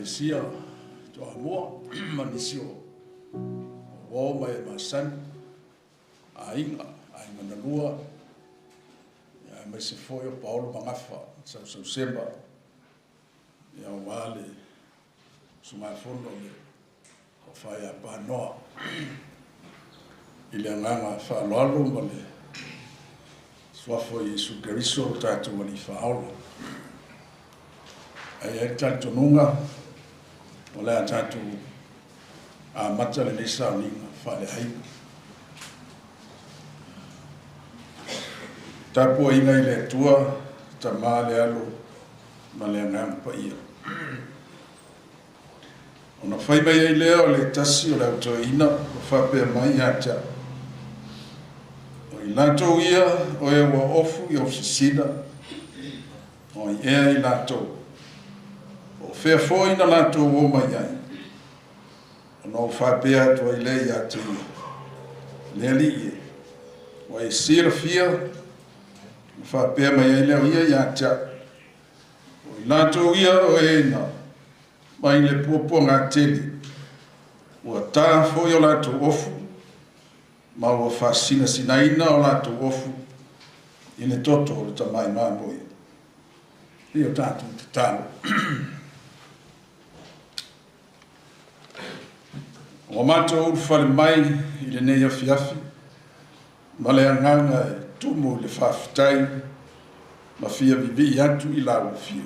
Sia to amor manisio o mai masan ainga na lua ya mai se foi o Paulo mangafa sa semba ya wale suma fondo le o fai Panoa ile nganga fa lolo mole sua foi su Cristo tatu mali faula ai tanto nunga Ola tatu a matala le saulinga fale hai. Tapo inga ile tua tamale alo male ngam pa ia. Ona fai mai ile o le tasi o la toina o fa pe mai acha. O ilato ia o e wa ofu i ofisina. O e ilato Fea foi na lato o mai ai. No fa pea to ile ya tu. Leli. O e sir fia. Fa pea mai ile ia ya cha. O lato ia o e na. Mai le popo ngateli. O ta foi o lato ofu. Ma o fa sinaina o lato ofu. Ine toto o tamai mamoi. Io tanto tano. O matou fale mai I le nei afiafi, ma le anganga e tumu le whawhitai, ma fia vivi atu I lau fia.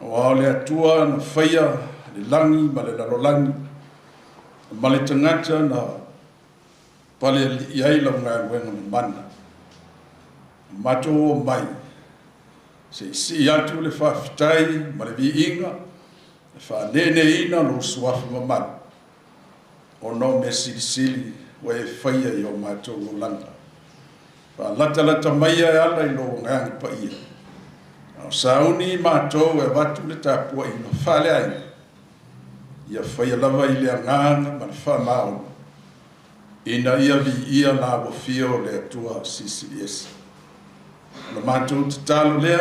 O ao le atua na whaia, le langi, ma le lalolangi, ma le tangata na pale iai lau ngā wenga me mana. Matou o mai, se isi atu le whawhitai, ma le vi inga, le whanene ina lo suafu ma mana. O no me silisili we whaia I o mātou o langa. Pa lata mai e ala I lo ngang pa ia. O sauni mātou e watu le tāpua I no whale ai. Ia whaia lava I le anganga ma le whamao. Ina ia vi ia nā wafia o le atua CCS. Na mātou te talo lea,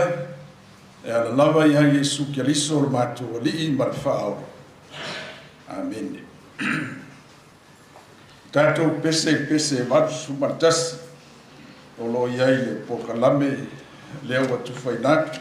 e ala lava I a Yesu kia liso o mātou o lii ma le whao. Amen. Tātou pese watu matasi o lo iai le pokalame leo watu whainatu.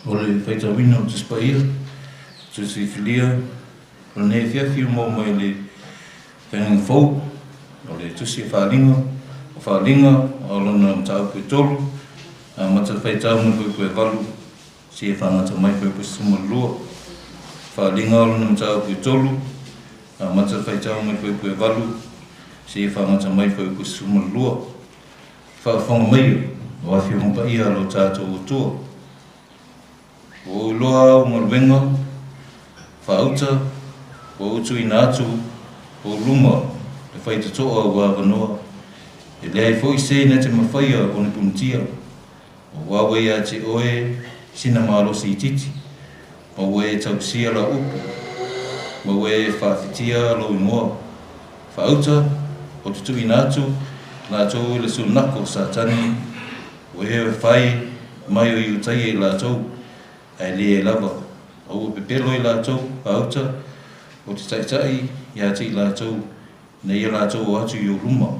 Ole whaitawina o te spaia, tu si filia, o ne fiafi o mo mai le whenanga fau, o le tusi e whalinga, o lona mtau pui tolu, a mata whaitau na pui pui valu, si e whangata mai pui pui suma lua. Whalinga o lona mtau pui tolu, a mata whaitau mai pui pui valu, si e whangata mai pui pui suma lua. Whawhanga mai o awhi humpa ia lo tātou o tua. O loa o marwenga, whauta, o utu i nātu, o luma, le whaita toa o Panoa. E lei fo i se na te mawhaia o ne puntia. O wawe a te oe, sina mālosi i titi. Ma we tausia la upu. Ma we whawhitia lo ingoa. Whauta, o tutu i nātu, nātou le sunako sa tani. O hewe whai, mai o i utai e lātou. Ai le lava o pepelo i lātou auta o te taitai ia te i lātou nei i lātou o atu i o luma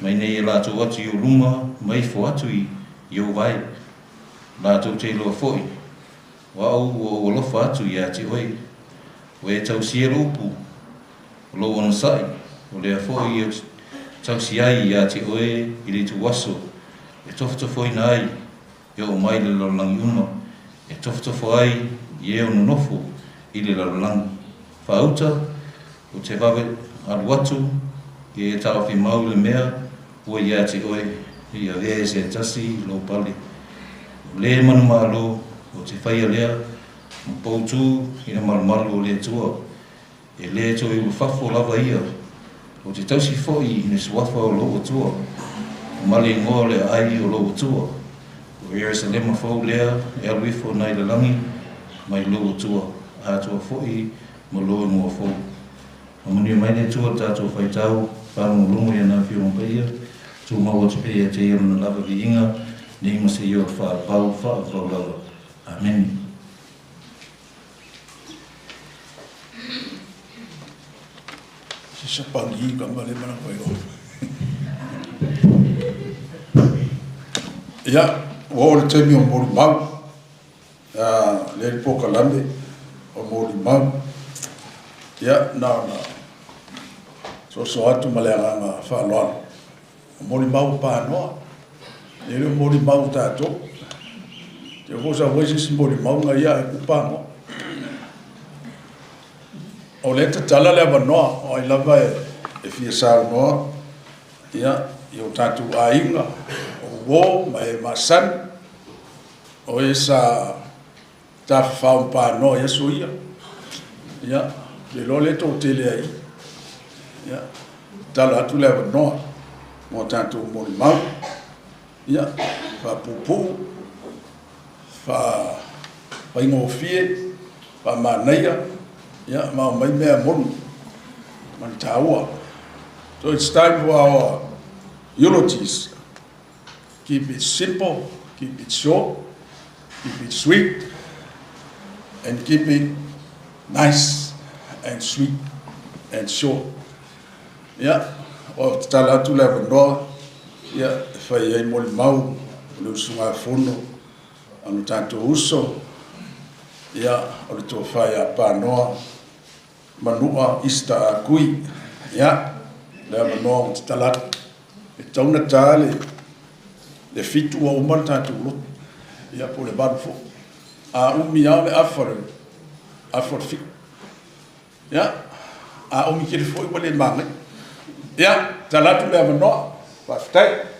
mai nei i lātou atu i o luma mai fo atu i o vai lātou te loa foi wa o lofa atu ia te oi o e tau siero upu o lo ona sai o le foi i o tau siai ia te oi i le tu waso e tofo i nai Yo mai le lalangi uma, e tofotofo ai i e ono nofo i le lalangi. Whauta, o te wawe aru atu, i e tawhi mau le mea, ua ia te oe, i a vea se tasi lo pale. O le manu malo, o te whaia lea, o poutu i na malu o le tua. E le to i whafo lava ia, o te tausi foi i ne suafa o loo tua. O mali ngoa le ai o loo tua. O ea se lema fau lea, e aluifo nai le langi, mai loo tua, a tua foi, mo loo mua fau. O mani mai le tua tātou whaitau, whanau lungu ia nā whio mpaia, tu maua te pia te ia na lava vi inga, ni ima se iwa whaapau lava. Amen. Se sapangi ka male mana koe o. Ia, o le taimi o mori mau, le poka lande o mori mau, ia, na, so atu malea ngā whaaloana. O mori mau Panoa, le mori mau tātou, te hosa waisis mori mau ngā ia e kupanga. O le tatala le Panoa, o ai lava e fia sao noa, ia, i o tātou a inga, o mai masan o esa ta fa pa no ya suia ya le lo le to tele ai ya tala tu le no mo tanto mo ma ya fa pupu fa ingo fie fa manaya ya ma mai me mon man taua. So it's time for our eulogies. Keep it simple, keep it short, keep it sweet, and keep it nice and sweet and short. Yeah, o tala tu la no, yeah, fai ai mo mau, no sunga fono, anu tanto uso, yeah, o to fai a Panoa Manu'a ista Kuoi, yeah, la no tala e tauna tale le fitu o umar tātou lo, ia po le baru fo. A umi au le afar fitu. Ia, a umi kiri fo i wale mangai. Ia, talatu le avanoa, whaftai.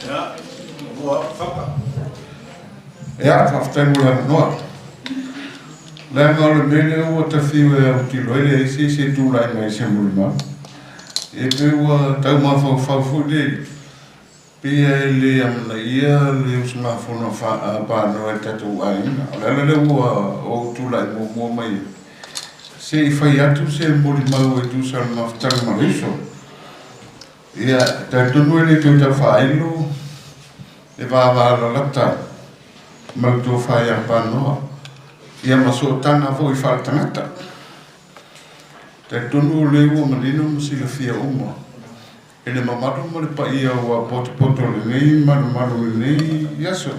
Ya, ua whaka. Ea, whaftai mula noa. Lea ngau le mele ua tawhiu e au tilo ele e se tūrai mai se muli mau. E pe ua tau mawhau whau le pia e le amana ia le usma whono pāno e tatu aina. Lea le ua o tūrai mua mai. Se I whai atu se muli mau e tūsara mawhtanga maruso. Ia, tunu e le tui tau whaelo e wāwāra lata. Mau tō whai a Panoa. Ia maso tanga fo I whaatangata. Te tonu le ua malino masila fia uma. E le mamadu ma le pa ia ua poto le nei, maru le nei, iaso.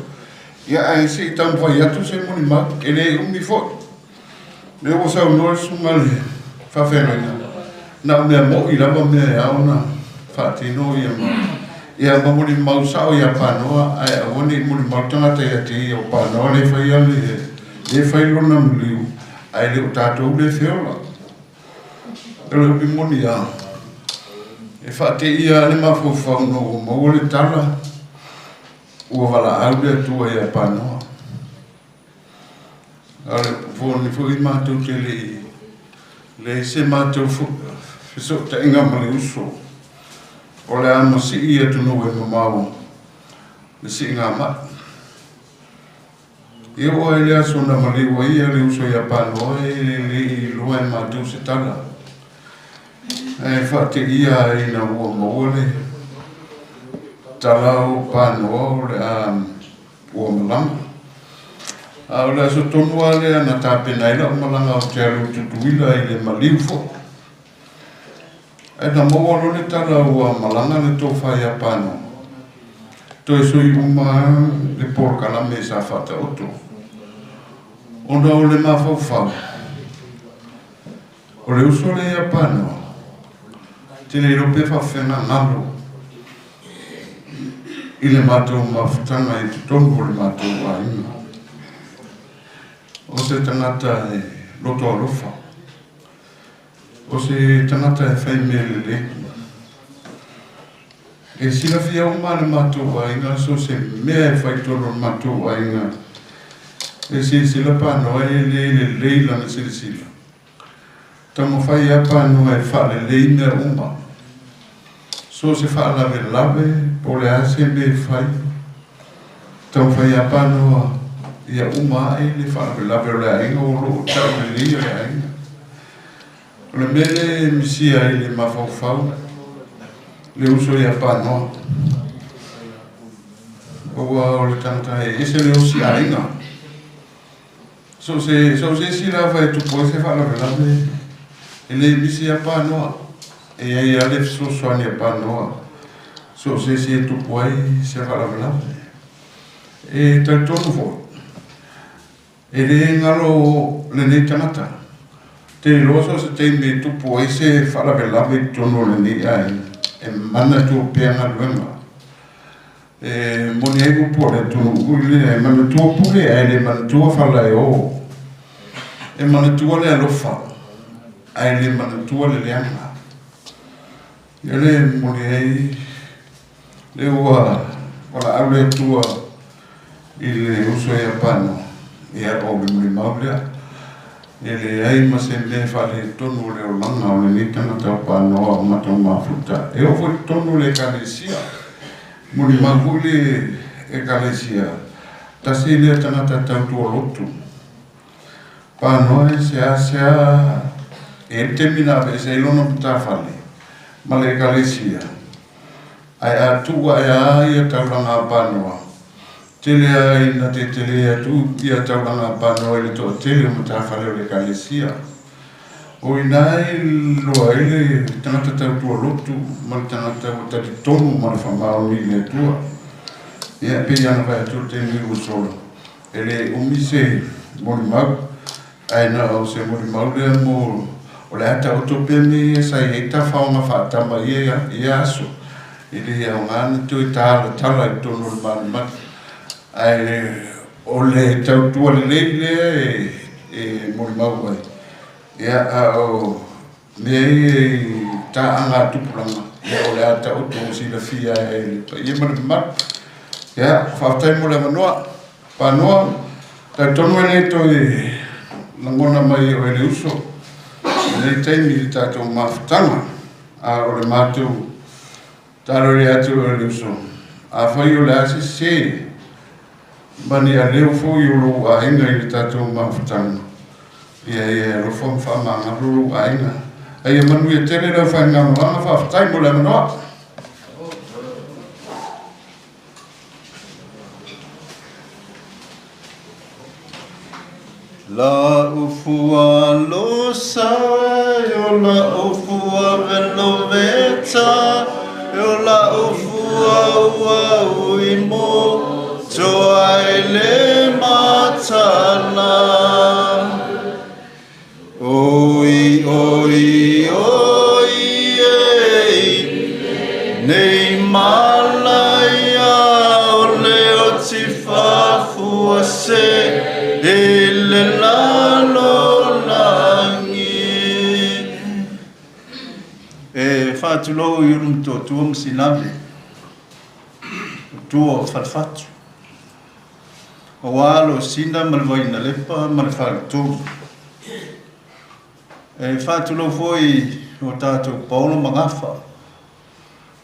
Ia ai se I tau whai atu se moni ma, e le umi fo. Le ua sau noa sunga le whawhenga. Na mea mo I lava mea e auna whaatino ia ma. Ia mamoni mau sao ia Panoa, ai awani moni mau tangata ia te ia o Panoa le whai ale e whai lona muliu, ai leo tātou le whiola. E leo pi moni a. E whaate ia le mawhau no o mau le tala, ua wala au le atua ia Panoa. Ale fōni fōi mātou te le se mātou whiso ta inga mali uso. O le ama si ia tunu e mamau, le si inga mat. Ia ua e lea sona maliwa ia le uso ia Panoa e le loa e mātou se tala. E whaate ia e na ua maua le tala o Panoa o le ua malanga. A o le aso tonua le ana tāpenaila o malanga o te alu tutuila i le maliu fo. E na maua lo le tala ua malanga le tō whai a Panoa. Toi sui uma le porkala me sa whata oto. Ona o le mawhauwhau. O le uso le ia Panoa. Te le rope whawhenga ngalo. I le mātou mawhutanga I te tonu o le mātou a inga. O se tangata e loto alofa. O se tangata e whai mele le. E sila fia uma le mātou a inga, so se mea e whai tolo le mātou a inga. E sila Panoa e le leila na sila. Tamo whai a Panoa e wha le leina uma. So se wha lave, po le ase me whai. Tamo whai a Panoa ia uma e le wha lave o le ainga o lo tau le lia le ainga. O le mele misia e le mawhauwhau. Le uso ia Panoa. O le tangata e ese le osi ainga. So se sila vai tu poi se fala verdade. Ele misi a Panoa. E aí ale so soani a Panoa. So se tu poi se fala verdade. E tanto no vo. Ele ngalo le nei tangata. Te loso se te me tu poi se fala verdade tono le nei ai. E mana tu pena luenga. E moni ego pore tu ule mana tu pure ele mana tu fala e o. E mana tua le alofa, ai le mana tua le leanga. E le moni ei, le ua, wala au le tua I le uso e apano, e a o le muli maulea. E le ai ma se me fale tonu le o langa o le nitanga tau Panoa o matau mafuta. E o foi tonu le kalesia, muli maule e kalesia. Tasi le tangata tau tua lotu. Panoa e se asea e termina e se ilona puta fale ma le kalesia ai atua e ai tauranga Panoa tele ai na te tele atu ia tauranga Panoa le to tele puta fale le kalesia o inai lo ele tangata tau lotu ma tangata ta tonu ma fa ma ni le tua ia pe ia na vai tu te ni usolo ele umise moni mag ai na o se mori maule mo o le ata otopemi e sai e ta whaonga whaatama ia aso. Ili ia o ngāna tu I tāla tala I tono le mani mati. Ai o le tautua le leile e mori maule. Ia o mea I tā anga tupuranga. o le ata o tu si la fia e ia mana mat ya whaatai mo le Manoa Panoa ta tonu ene to e langona mai o ele uso nei taimi le tātou mawhitanga a o le mātou tarore atu o le uso a whai o le asi se mani a leo fōi o lo a inga i le tātou mawhitanga ia rofo mwhamanga lo a inga ai manu ia tele rau whai ngā mwanga whaatai mo le Manoa La ufua losa, yo la ufua veloveta, yo la ufua ua uimo, toa ele matala. Oi, oi, oi, nei malaya o leo tifafua se, ele lalo langi e fatulo yulum to tuam sinabe tuo falfatu o walo sinda malvaina lepa malfaltu e fatulo foi o tato Paulo magafa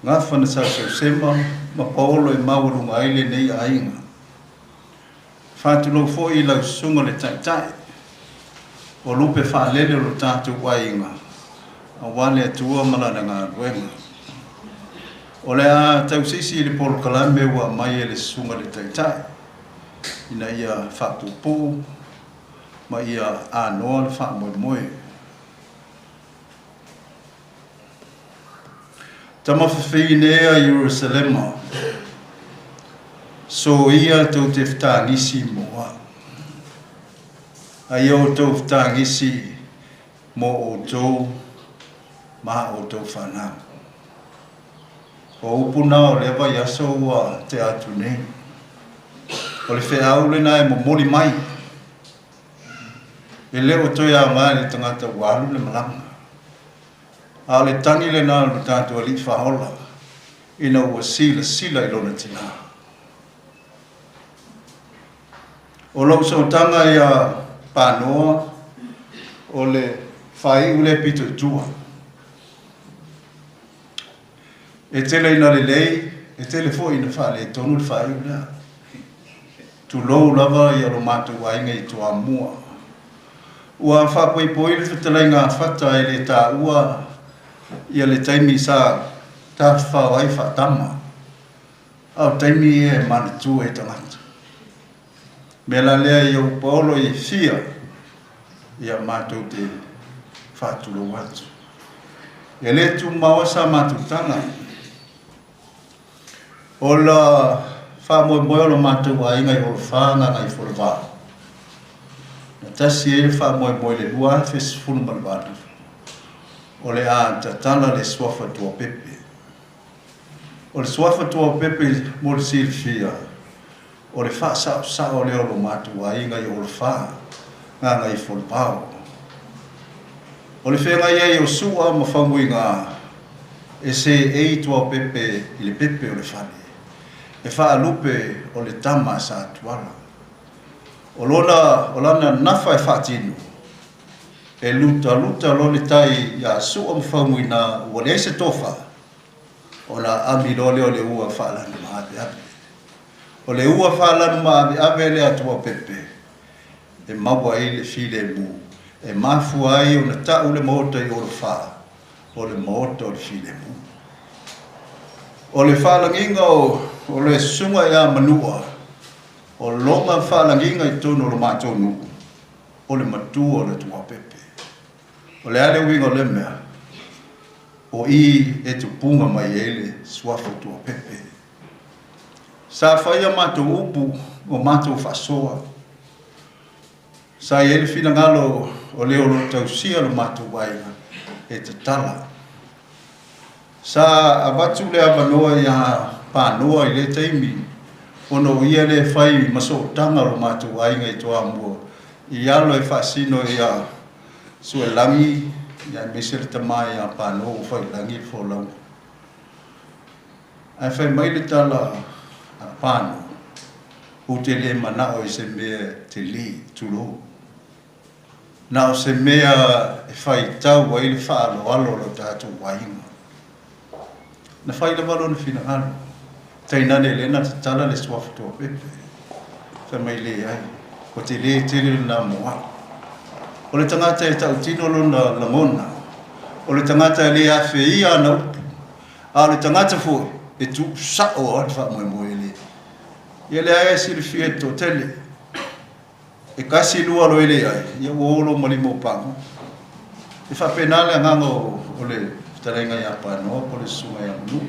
ngafa na sa sema ma Paulo e mauru maile nei ainga Fatulo foi la sunga le tai o lupe fa lele lo tatu wainga a wale tua malana nga wenga o le a tau sisi le pol kalambe wa mai le sunga le tai ina ia fa pupu ma ia a no fa mo moi tama fine a Jerusalem so ia tau te whāngisi moa. Ai o tau whāngisi mo o tau, maha o tau whanau. O upuna o lewa yaso wa te atu nei. O le whiau le nai mo mori mai. E leo toi a mai le tangata walu le malanga. A le tangi le nā le tātua li whahola. Ina ua sila ilona tina. O lau sautanga ia Panoa o le whai ule pito tua. E tele ina le lei, e tele fo ina wha le tonu le whai ule. Tu lou lava ia lo matu wainga i tua mua. Ua whapoi poi le whatalai ngā whata e le tā ua ia le taimi sa tā whawai whatama. Au taimi e manitu e tangata. Mela lea i au Paulo i fia ia mātou te whātulo watu. E le tu maua sa mātou tanga. O la whamoe moe o la mātou a ingai o la whanga ngai whorwa. Na tasi e le whamoe moe le lua fes funu malwatu. O le a tatana le swafa tua pepe. O le swafa tua pepe mo le siri fia. O le wha sa o leo lo mātua inga i o le wha, ngā ngai wholpau. O le whenga iei o sua ma whamui ngā, e se ei tua pepe i le pepe o le whane. E wha lupe o le tama sa tuala. O lana nafa e whatinu. E luta lo le tai ia sua ma whamui ngā ua le se tofa. O na amilole o le ua whalana maape ape. O le ua whalanu maawe awe le atua pepe. E maua i le file mu. E mafu ai o na tau le mota i o le wha. O le mota o le file mu. O le whalanginga o le sunga i a Manu'a. O longa whalanginga i tono o le mātonu. O le matu o le tua pepe. O le ale winga o le mea. O i e tupunga mai ele swafa tua pepe. Sa whaia mātou upu o mātou whasoa. Sa i ele whina ngalo o leo lo tausia lo mātou waina e te tala. Sa abatu le Panoa i a Panoa i le teimi. Ono ia le whai maso tanga lo mātou waina i toa mua. I alo e whasino i a sue langi, i a mesere tamai a Panoa o whai langi fo lau. Ai whai mai le tala Panoa. O te le mana o se mea te li tulu. Na o se mea e whai tau wa ili whaalo alo lo tātu wainga. Na whai le walo na whina alo. Tainane le na te tala le swafu tō pepe. Whai mai le ai. Ko te le tiri na moa. O le tangata e tau tino lo na langona. O le tangata e le awhi ia na upu. A le tangata fo e tu sao o wha moe moe le. Ia le aia siri fie tō tele. E kasi lua lo ele ai. Ia uolo mali mo pango. E wha penale angango o le tarenga ia Panoa, o le sunga ia Manu'a.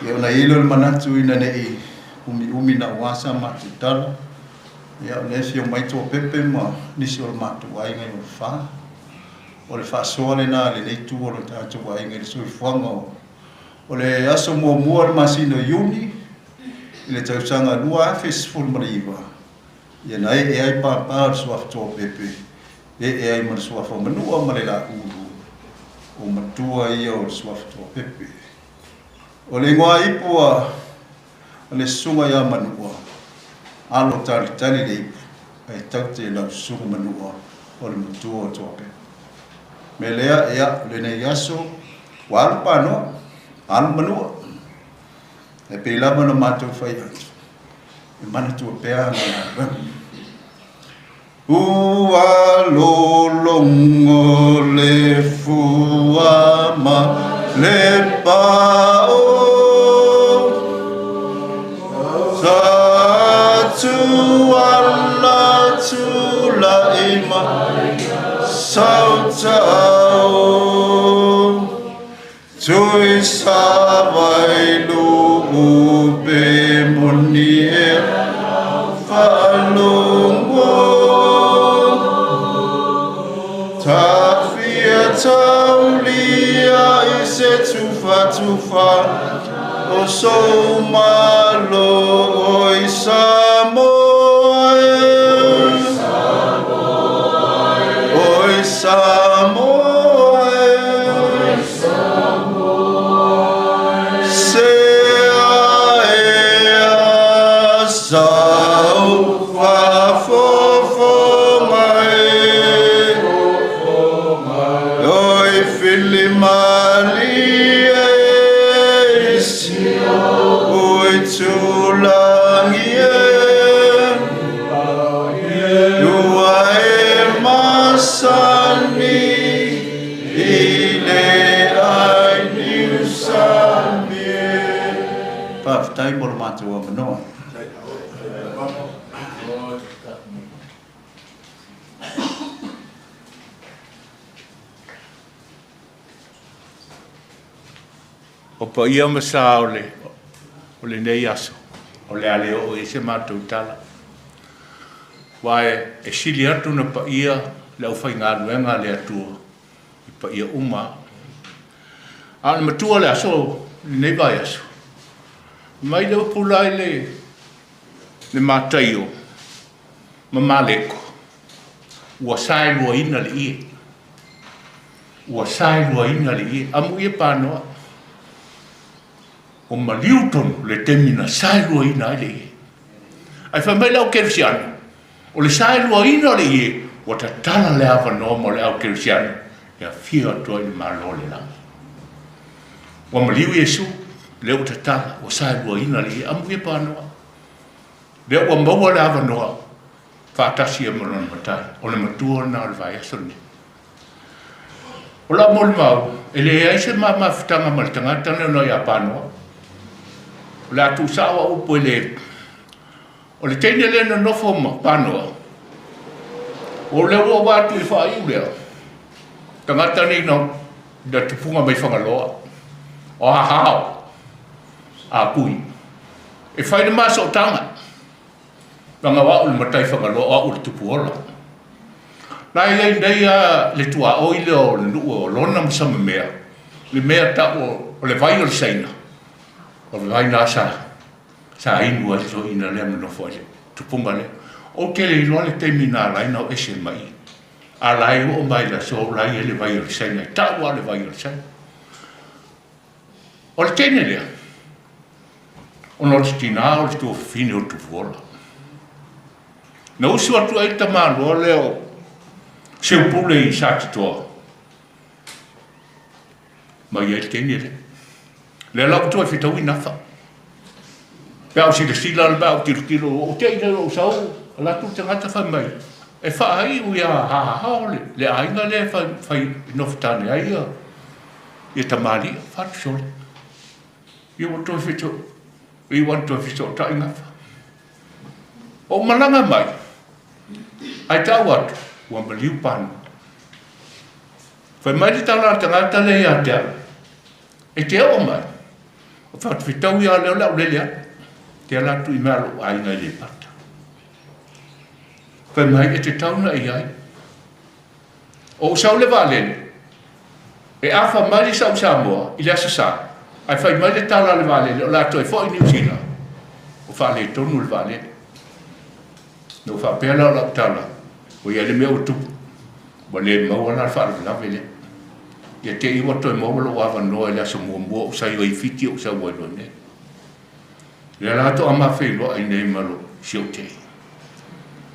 Ia una ilo le manatu ina nei umi na wasa matu tala. Ia o le fio mai tō pepe ma nisi o le matu wainga i o le wha. O le wha soa le nā le nei tu o le tātu wainga i le sui fuanga o le aso mua le masino iuni. I le tausanga lua fes ful mariwa. Ia nei e ai pāpā le suafu tō pepe. E ai ma le suafu Manu'a ma le la uru. O matua ia o le suafu tō pepe. O le ngoa ipua le sunga ia Manu'a. Alo tali le ipu. Ai tau te lau sunga Manu'a o le matua o tō pepe. Me lea ea le nei aso wa alo Panoa, alo Manu'a. E pe lama na mātou whai atu. E mana tua pēa na ua lolongo le fuama le pao sa tu ala tu la ima sau tau tui sa vai lu be moni e falungo ta fia taulia i se tufa o so malo o i Samoa o i Samoa tai por Panoa Manu'a. O pa ia masa o le nei aso, o le ale o e se mātou tala. Wae e sili atu na pa ia le au whai ngā luenga le atua, i pa ia uma. A le matua le aso, le nei vai aso. Mai leo pulai le mātaio, ma maleko. Ua sae lua ina le ie. Ua sae lua ina le ie. Amu ia Panoa. O maliu tonu le temina sae lua ina le ie. Ai wha mai lau kerisiana. O le sae lua ina le ie, ua ta tala le awa no mo le au kerisiana. Ia fia atua i le malo le langa. Ua maliu Iesu. Leo te tala, o sae lua ina li, amu ia Panoa. Leo ua maua le awa noa, whaatasi e marona matai, o le matua na le vai asoni. O la mol mau, e le eise mawhitanga ma le tangata neo ia Panoa. O le atu sawa upo o le teine le na nofo ma Panoa. O le ua watu i wha iu leo. Tangata ni no, da tupunga mai whangaloa. O hahao. A pui. E whai na maso o tanga. Wanga wau le matai whangalo o au le tupu ola. Nai lei nei le tua o i leo le nuu o lona masama mea. Le mea ta o le vai o le saina. O le vai na sa inu a so ina lea mano fwale. Tupunga le. O ke le iloa le teimi na lai na o ese mai. A lai o mai la so lai e le vai o le saina. Ta ua le vai o le saina. O le tene lea. O no te tina o le tu fine o tu fuola. Na usu atu ai tamalo o leo se upule I sati toa. Ma ia le tene lea. Le lau tu e fitau I nafa. Pea o si le sila le bau tiro o te ina o sau la tu te ngata whai mai. E whaai u ia ha ole. Le ainga le whai nofitane ai ia. Ia tamali whatu sole. Ia wanto e fitau. Ia wanto e fitau ta ingafa. O malanga mai. Ai tau atu. Ua maliu panu. Whai mai te tala tangata le ia te ala. E te o mai. O whatu fitau ia leo lau le lea. Te ala tu I mea lo ai ngai le pata. Whai mai e te tauna I ai. O sau le valene. E awha mai le sau Samoa I le asa sa. Ai whai mai le tala le valene o la toi fo I New Zealand. O wha le tonu le valene. No wha pēla o la tala. O ia le mea o tupu. Wa le maua na wha le lawe le. Ia te iwa toi maua lo awa noa le asa mua mua o sai o I fiti o sa wai lone. Le lato ama whelo ai nei malo sio te.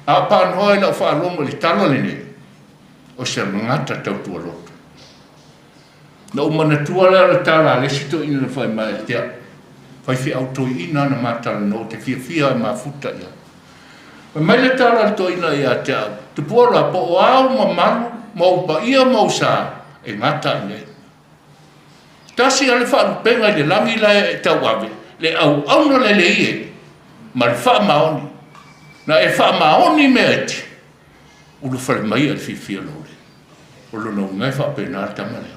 A Panoa I la whaalonga le tala le nei. O se ngata tau tua loto. Na umana tua le tala le sito ina na whai mai tea. Whai fi auto ina na matala no te fia ma futa ia. Mai le tala le to ina ia tea. Te puara po o au ma malu ma upa ia ma usa e ngata nei. Tasi ale wha penga le langi la e tau awe. Le au no le ie. Ma le wha maoni. Na e wha maoni me eti. Ulu whare mai al fifia lore. Ulu no ngai wha pena tama leo.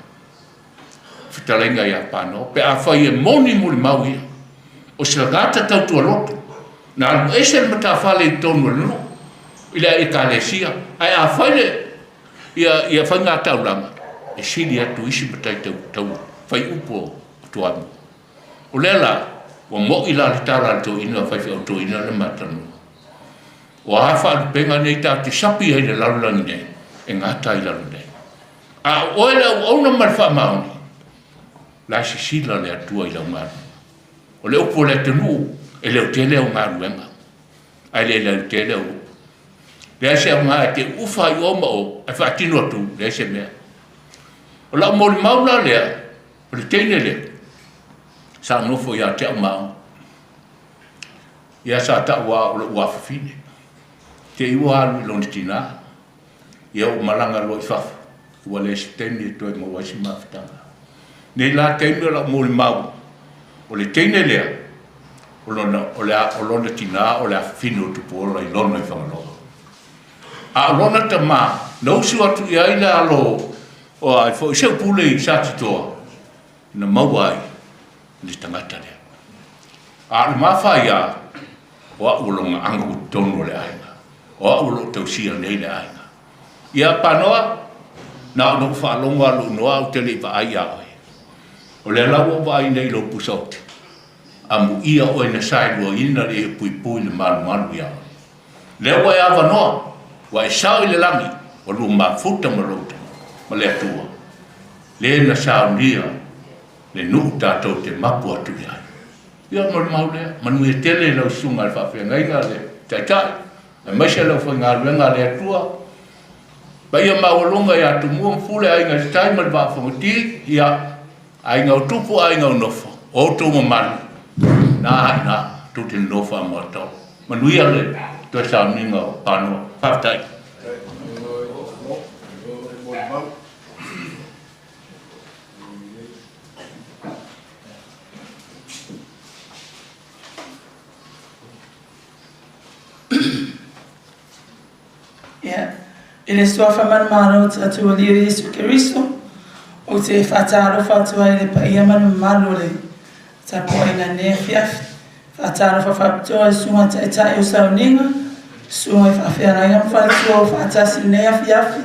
Whitalenga ia Panoa. Pe a whai e moni muli mau ia. O se gata tau tua loto. Na alu ese le mata whale I tonu no. Ila e kalesia. Ai a whai le. Ia whai ngā tau langa. E sili atu isi matai tau. Whai upo tuamu. O lela. Wa mo ila le tala to ina whai whi auto ina le matanu. O hafa al penga nei ta te sapi hei le lalulangi nei. E ngata I lalu nei. A oela o na marfa maoni. La si sila le atua I lau ngaru. O le upo le tenu. E leo te leo ngaru enga. Ai le leo te leo. Le ase au ngā te ufa I oma o. E wha tino atu. Le ase mea. O lau mori maula lea. O le teine lea. Sa nofo ia te amau. Ia sa ta ua o ua fafine. Te iwa alu I loni tina. Ia o malanga lo I fafu. Ua le steni to e mawa si mafitanga. Nei la teine la mori mau. O le teine lea. O lona tina o le afine o tupu o la I lona I whangaloa. A lona ta ma. Na usi watu ia ina alo. O ai fo se pule I sati toa. Na mawai. Ni tangata lea. A le mawha ia. O a ulonga angu tonu le ainga. O a ulo tausia nei le ainga. Ia Panoa. Na no whaalonga lo noa o tele I wa ai aoi. O le lau o wa ai nei lo pusauti. Amu ia o ina sai lua ina le e pui pui le malu ia. Le wa e awa noa. Wa e sao I le langi. O lu mafuta marota. Ma le atua. Le na sao nia. Le nuku tātou te mapu atu ia. Ia mori maulea. Manu e tele lau sunga le whawhia ngai ngā le taitai. E maise lau whai ngā ruenga le atua. Ba ia maulonga ia tu mua mfule ai ngā tai mali whawhanguti. Ia ai ngā utupu ai ngā unofa. O tō mamanu. Nā hai nā. Tu te nofa mua tau. Manu ia le. Toi sa minga o Panoa. Whawtai. Yeah. Ele sua famana mano atu ali Yesu Kristo. O te fataro fatua ele pa ia manu malo le. Ta poe na ne fiaf. Fataro fa fatua suma ta o sauninga. Suma fa fera ia fatua fatasi ne fiaf.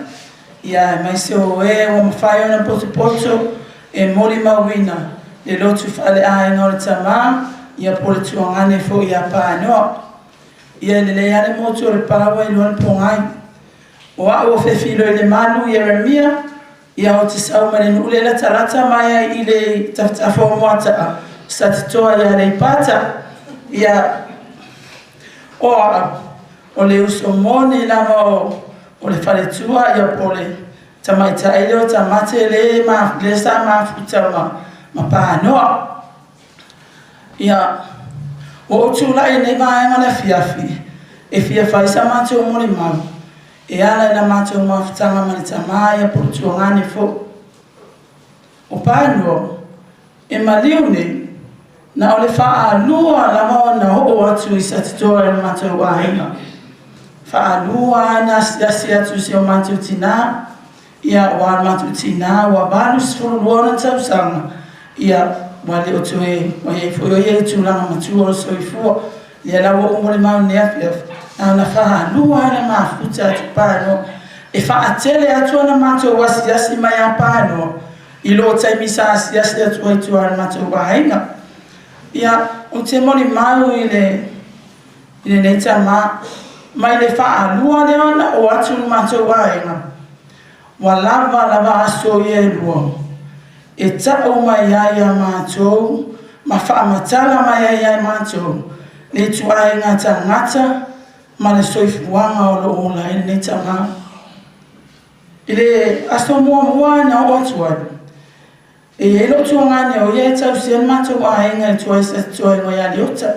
Ia mai se o e o mafai na poto e mori mawina. Le lotu fale a ngol tama. Ia pole tuangane fo ia Panoa. Ia le ale moto le parawa I lon pongai. O a o fefilo le manu Yeremia ia o te sau ma le nuulela tarata mai ai i le tafitafo moata sa te toa ia le pata ia o le uso moni lava o le whaletua ia po le tamaita ele o tamate le sa mafuta ma Panoa ia o tūlai nei maenga na fiafi e fia faisa mātou mori mau e ala ina mātou mawhitanga mani tamai a porutua ngani fo o Panoa e maliu nei na o le whaalua lama na ho atu i sa titoa e mātou wahinga whaalua na siasi atu si o mātou tina ia wa mātou tina wa balus furu luona tausanga ia wale o tue wa e fo ye tūlanga matua o soifua ia lawa umore mau nea fiafi na na whaalua na mafuta atu Panoa e whaatele atu ana mātou wasiasi mai a Panoa i lo taimi sa asiasi atu ai tua ana mātou wahinga ia o te mori mau i le neita mai le whaalua le ana o atu mātou wahinga wa lava aso i e lua e tau mai ai a mātou ma whaamatala mai ai a mātou le tuai ngata ma le soifuanga o lo ola e le tama i le aso mua na o atu ai e lo tuangane o ye tau sian mātou a inga e tuai sa tuai ngoi ali ota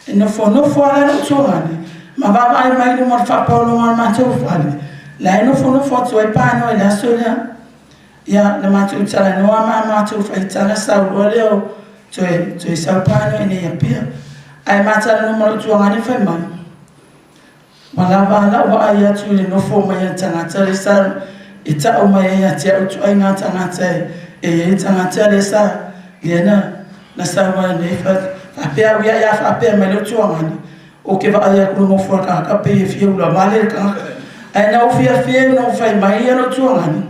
e nofo ala lo tuangane ma baba ai mai le mor whapaulo ma mātou whale la e nofo atu ai Panoa e le aso lea ia le mātou tala noa ma mātou whaitala sau roa leo toe sau Panoa e nei apia ai mātala no moro tuangane whai mai ma lava ala wa ai atu le nofo mai a tangata le sa e tau mai a tia utu ai ngā tangata e tangata le sa liena na sa wa nei whapea wia ia whapea mai lo tuangane o ke wa ai a kuru mofua ka pe e fia ula male ka ai na ufia na ufai mai a lo tuangane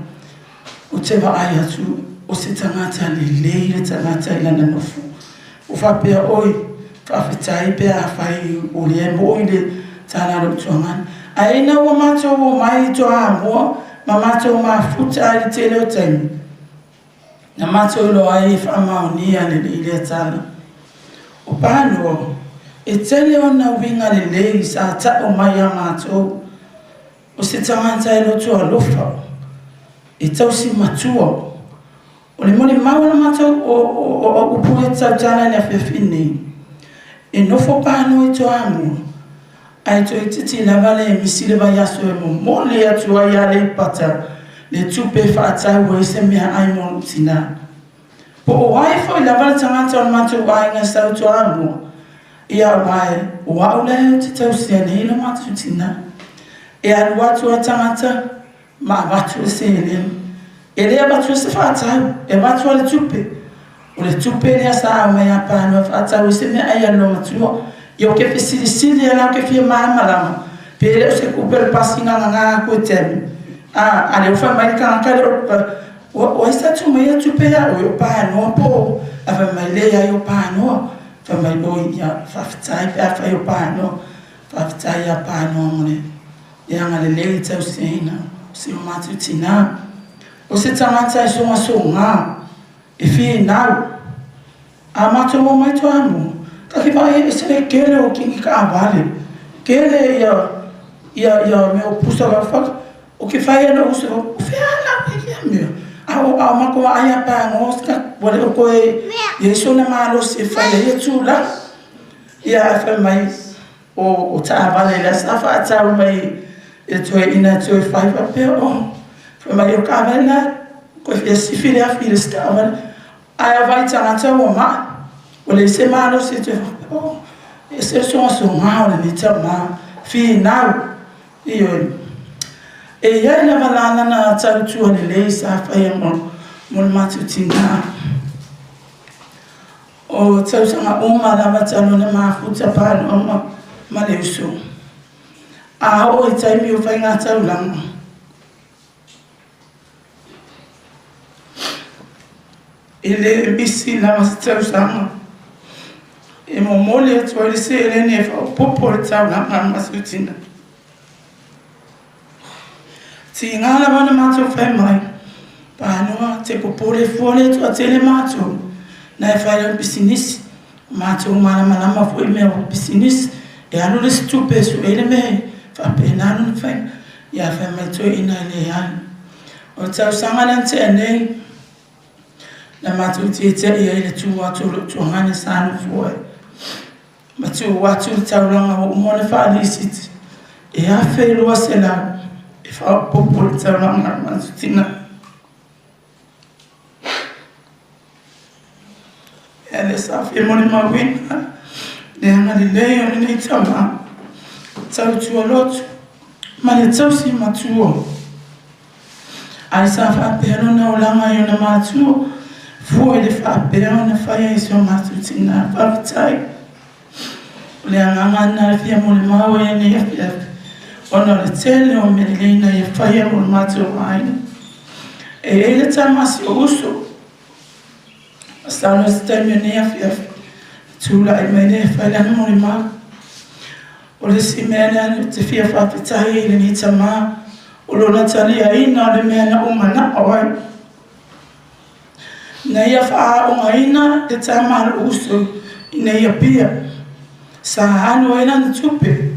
o te wa ai atu o se tangata le tangata ila na nofu o whapea oi whawhitai pea whai o le e mo i le tana lo tuangane ai na ua mātou o mai to a mua ma mātou mafuta ai te leo taimi na mātou lo ai whamaunia le le tana o Panoa e tele ona winga le lei sa tau mai a mātou o se tangata e lo tua lofa e tau si matua o le moni maua na mātou o upu e tau tana ni a whiawhine e nofo Panoa i to a mua ai to titi lava le misile vai aso e mo le atu ai ale pata le tupe whaatau o se mea ai mo tina po o ai foi lava le tangata o mātou ai ngā sau to a mua ia wai o au le te tau sia nei lo mātou tina e alu atu a tangata ma watu se e lea watu se whaatau e watu a le tupe o le tupe lea sa au mea Panoa whaatau o se mea ai alo matua yo ke fisili ala ke fia malama pele o se kupel pasinga nga ko tem ale o fa mai ka o esta tu mai tu pe o Panoa po ava mai le ya o Panoa fa mai bo ya fa tsai pe fa o Panoa fa tsai ya Panoa mone ya ngale le tau sina se o matu tina o se tsamanta so nga e fi na a matu mo mai to amo ka ki vai e se kele o ki ka vale kele ia me o pusa ga fa o ki fai no uso o fe ala me a ma ko ai pa ngoska wale o ko e so na malo se fai e tula ia fa mai o ta vale la sa fa ta mai e to ina to fai pa pe o fa mai o ka vale ko e si fili a fili sta vale ai vai ta o ma o le se malo se te e se so ma o le tama final io e ia na malana na tau tu le sa fa ia mo matutina o tau sanga uma la matalo na mafuta pa no ma le uso a o e tai mi o fa nga tau langa ele bisi la tau sanga e mo mole to le se le ne fa popo tau langa masutina ti ngala bana mato fa mai Panoa te popole fole tu a tele mātou. Na e whaera bisinisi. Mātou malama fo I mea o bisinisi. E anu le stupe su ele me. Whape nanu ni whai. Ia whai mai toi ina ele ai. O tau sanga nante anei. Na mātou te te ia ele tu watu hane sānu fuai. Ma tu watu tauranga o umone whaali isiti. E a whai lua se lau. E whao popole tauranga mātou tina. E le sa whi mone mawina. Le anga li leo ni nei tama. Tau tua lotu. Ma le tau si matuo. Ai sa whapero na o langa i ona matuo. Fua le whapero na whaia I so matu tina whapitai. Le anga na le fia mone mawe e nei afiafi. Ona le tele o me leina I whaia mone matu o aina. E ele tamasi o uso. Stano se taimi nei afiafi. Tula I mene whailana mone mawe. O le si mea nea te fia whapitai I le ni tama. O lona tali a ina le mea na umana awai. Na ia wha o ina le tama le uso I nei a pia. Sa anu ina na tupe.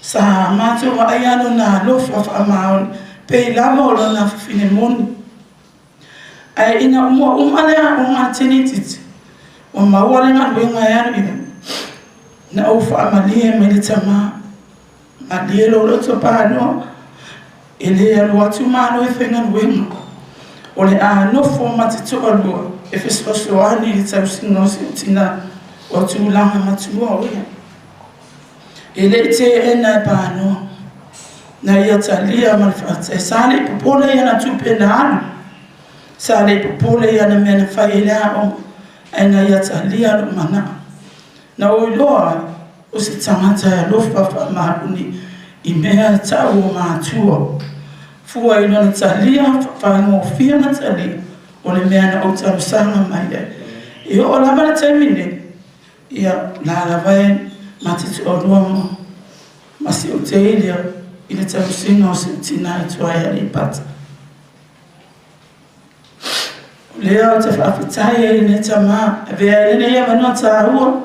Sa mato wa ai anu na lofa wha maon. Pe lama o lona fine moni. Ai ina umalea o ngā tinititi. O mawale ngā luenga e anu ina. Na ufa amalie me le tama. Malie lo roto pānoa. E le alu atu mano e whenga luenga. O le anofo matito alua. E fesosoani le tau singo si utina. O tūlanga matua o ia. E le te ena e pānoa. Na ia talia malfata. E sāle popole ia na tupe na anu. Sāle popole ia na mea na whai lea o. E na ia talia lo mana. Na oi loa, o se tangata e lofa wha mahuni I mea tau o mātua. Fua I lona talia, whango fia na talia, o le mea na o tau sanga mai e. E o lama na taimine, ia nāra vai, matitu o luamo, masi o te ilia, I le tau singa o se tina I tuai a li pata. Lea o te whaafitai e ne tama, e vea e ne ia manua tāhua,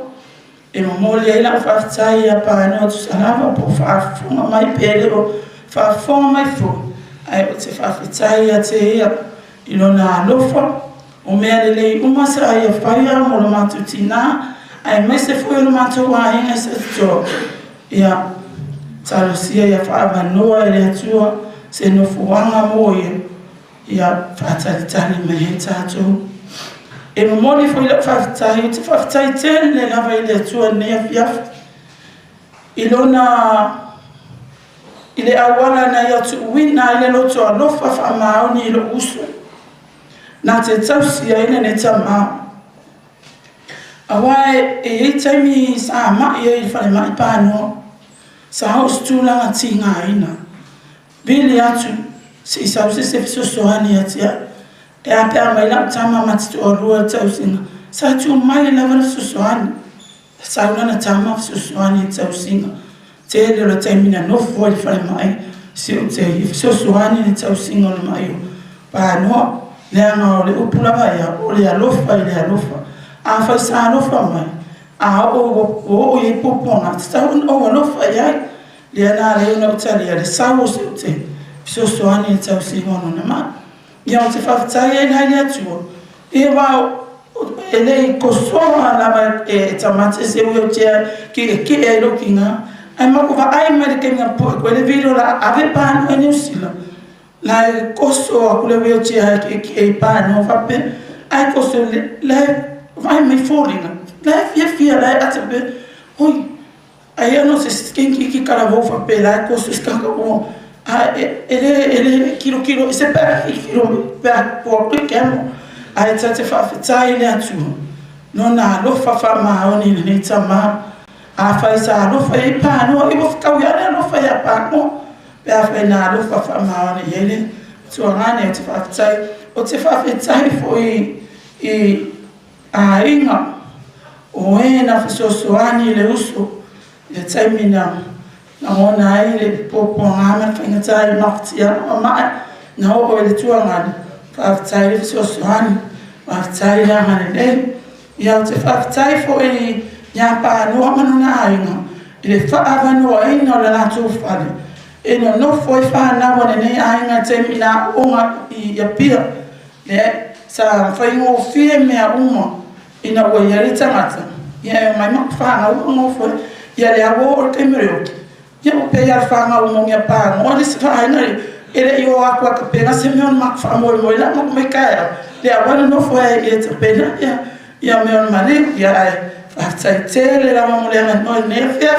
e mamole e la whaafitai a pānoa tu salawa, po whaafunga mai pele o whaafunga mai fu. Ai o te whaafitai a te ia, I lona alofa, o mea le lei umasa ai a whaia mo lo mātu tina, ai mai se fui lo mātu wa inga se tō. Ia, talosia ia whaavanoa e le atua, se no fuanga mo ia whaatalitani mai he tātou. E mamoli fui la whaafitai, o te whaafitai tēne le lava I le atua nea fiafi. I lona I le awala na ia tu uina I le loto alofa whaamaoni I lo uso. Nā te tausia ina ne tama. Awai e taimi sa mai e whare mai pānoa. Sa haus tūlanga tinga ina. Bili atu se I sausi se fisosoani atia. E apea mai lau tama matitu o rua tausinga. Sa tu mai lava fisosoani. Sa unana tama fisosoani tausinga. Te le la taimina nofo I whare mai. Se o te fisosoani ni tausinga le mai o. Pānoa. Le anga o le upulawa ia. O le alofa I le alofa. A whai sa alofa mai. A o I poponga. Tata o alofa iai. Le ana le una utalia. Le sao se o te. Fisosoani ni tausinga ono na mai. Ia o te whaafitai e nai atua. E wau, e nei kosoa lama e tamate se ui o tia ki e rokinga. Ai mako wa ai mai le kenga poe, koe le viro la ave pānu e niusila. La e kosoa kule ui o tia ki e pānu o whape. Ai kosoa le vai mai fōringa. La e fia la e atape. Oi, ai ano se skenki ki karavou whape, la e kosoa skaka o. Ele kilo se pega kilo pega por que ai te whaafitai le atua. No nā lofa whamaoni ni tama. A whai sa lofa I pānoa. I wafkau ia lofa ia pānoa. Pea whai nā lofa whamaoni ele. Tua ngane o te whaafitai. O te whaafitai fo I a inga. O e na fisosoani le uso. Le taimina. Na ona ai le popo ngama whaingatai maktia o mai. Na o le tuangani. whaafitai le fisoasoani whaafitai le agane nei ia o te whaafitai fo i ngā Panoa Manu'a ainga i le whaavanoaina o le lātou whare e no nofo i whānawa nei ainga te mina onga i apia le sa whaingo fie mea uma ina ua ia le tangata ia e mai mak whanga ngofo ia le awo o te mereo ia o pe ia whanga ngia Panoa le se whaina ele i o akua ka pena se meon mak whaamoi moi la mak me kaia le awana nofo e te pena ia meon mani ia ai whaatai tele la mamolea noi nefia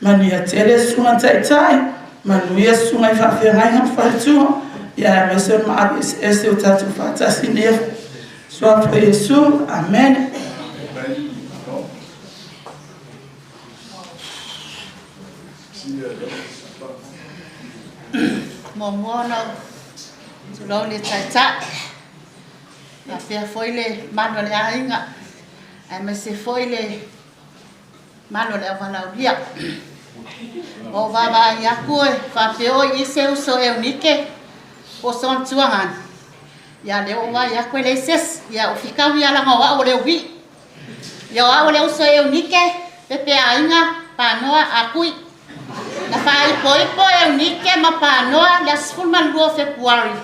manu ia tele sunga tai manu ia sunga i whaafia ngai ngam whaitua ia me se ma ese o tatu whaatasi nef soa po Yesu amen. Momono tulau le tata ya pia foi le mano le ainga ai me se foi le mano le avanaulia o vava ya koe fa peo i se uso e unike o son tuangan ya le o va ya koe le ses ya o fikau ya la ngawa o le wi ya o le uso e unike pepe ainga Panoa akui na fai po e unike ma Panoa le asfulman lua Februari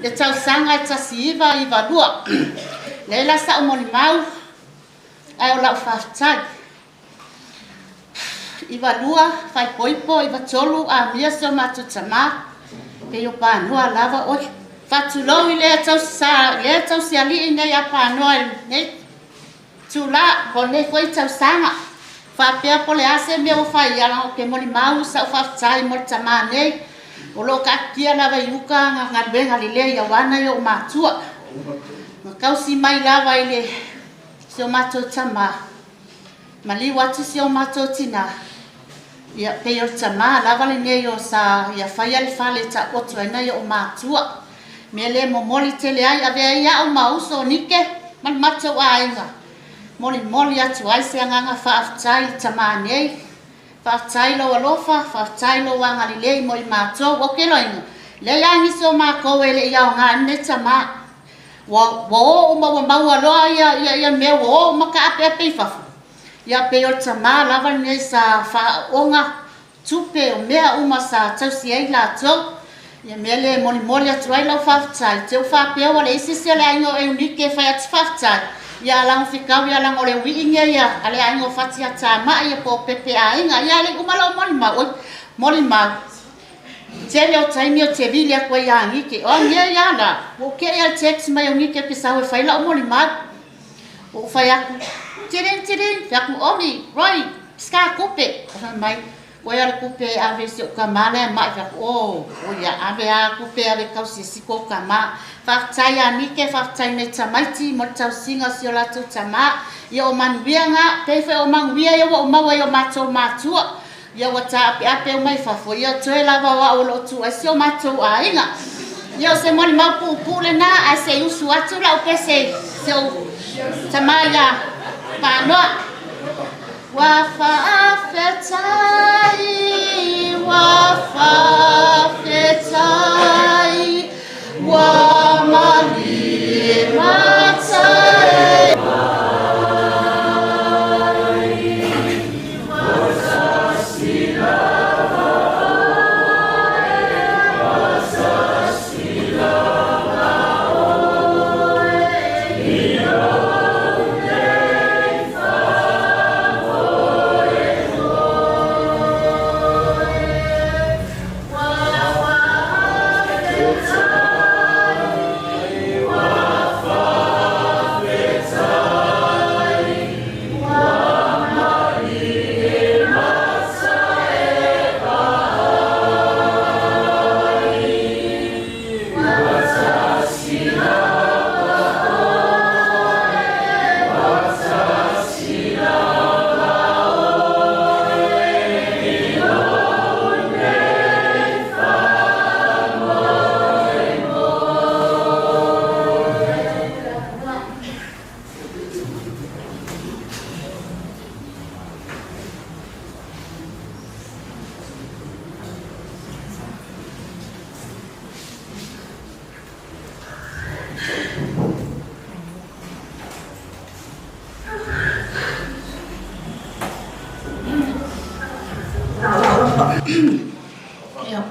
le tau sanga e tasiiva i valua le la sa umoni mau ai o lau whaftai i valua fai po i vatolu a mia se o matu tama pe o Panoa lava oi fatulou i le tau siali i nei a Panoa nei tula ko nei foi tau sanga fa pea po le ase me o fai ala o ke moli mau sa o whaftai mo tama nei o lo ka kia lava i uka nga benga li le ia wana i o matua ma kausi mai lava i le se o matua tama ma li watu se o matua tina ia pe o tama lava li nei o sa ia fai ale fale ta otu ena i o matua me le mo moli tele ai avea ia o mauso nike man matua ainga moli atu ai se anganga whaafitai tama nei whaafitai lo alofa whaafitai lo wanga li lei mo i mātou o ke loinga le iangi so mā koe le iau ngā ne tama wa o uma wa maua loa ia mea wa o uma ka ape ape i whafu ia pe o tama lava nei sa whaonga tupe o mea uma sa tausi ei lātou ia mea le moli atu ai lau whaafitai te u whapea wa le isi se le aingo e unike whai atu whaafitai ia lang fikau ia lang ole wiinga ia ale aingo fati atama ia po pepe ainga ia le umalo moli ma tele o taimi o te vilia ko ia ngike o nge ia la o ke ia text mai o ngike pisa o faila o moli ma o fai aku tirin fa ku omi roi ska kupe mai o ia kupe ave se o kamala mai fa o ia ave a kupe ave kausi siko kama whaafitai a nike whaafitai me tamaiti mo tau singa si o latou tama ia o manuia ngā peife o manuia ia o maua ia o mātou mātua ia wa ta ape o mai whafo ia toe lava wa o lotu a si o mātou a inga ia o se moni mau pupu le nā a se usu atu lau pe se o tama ia Panoa wa whaafetai wa mali matai Ia.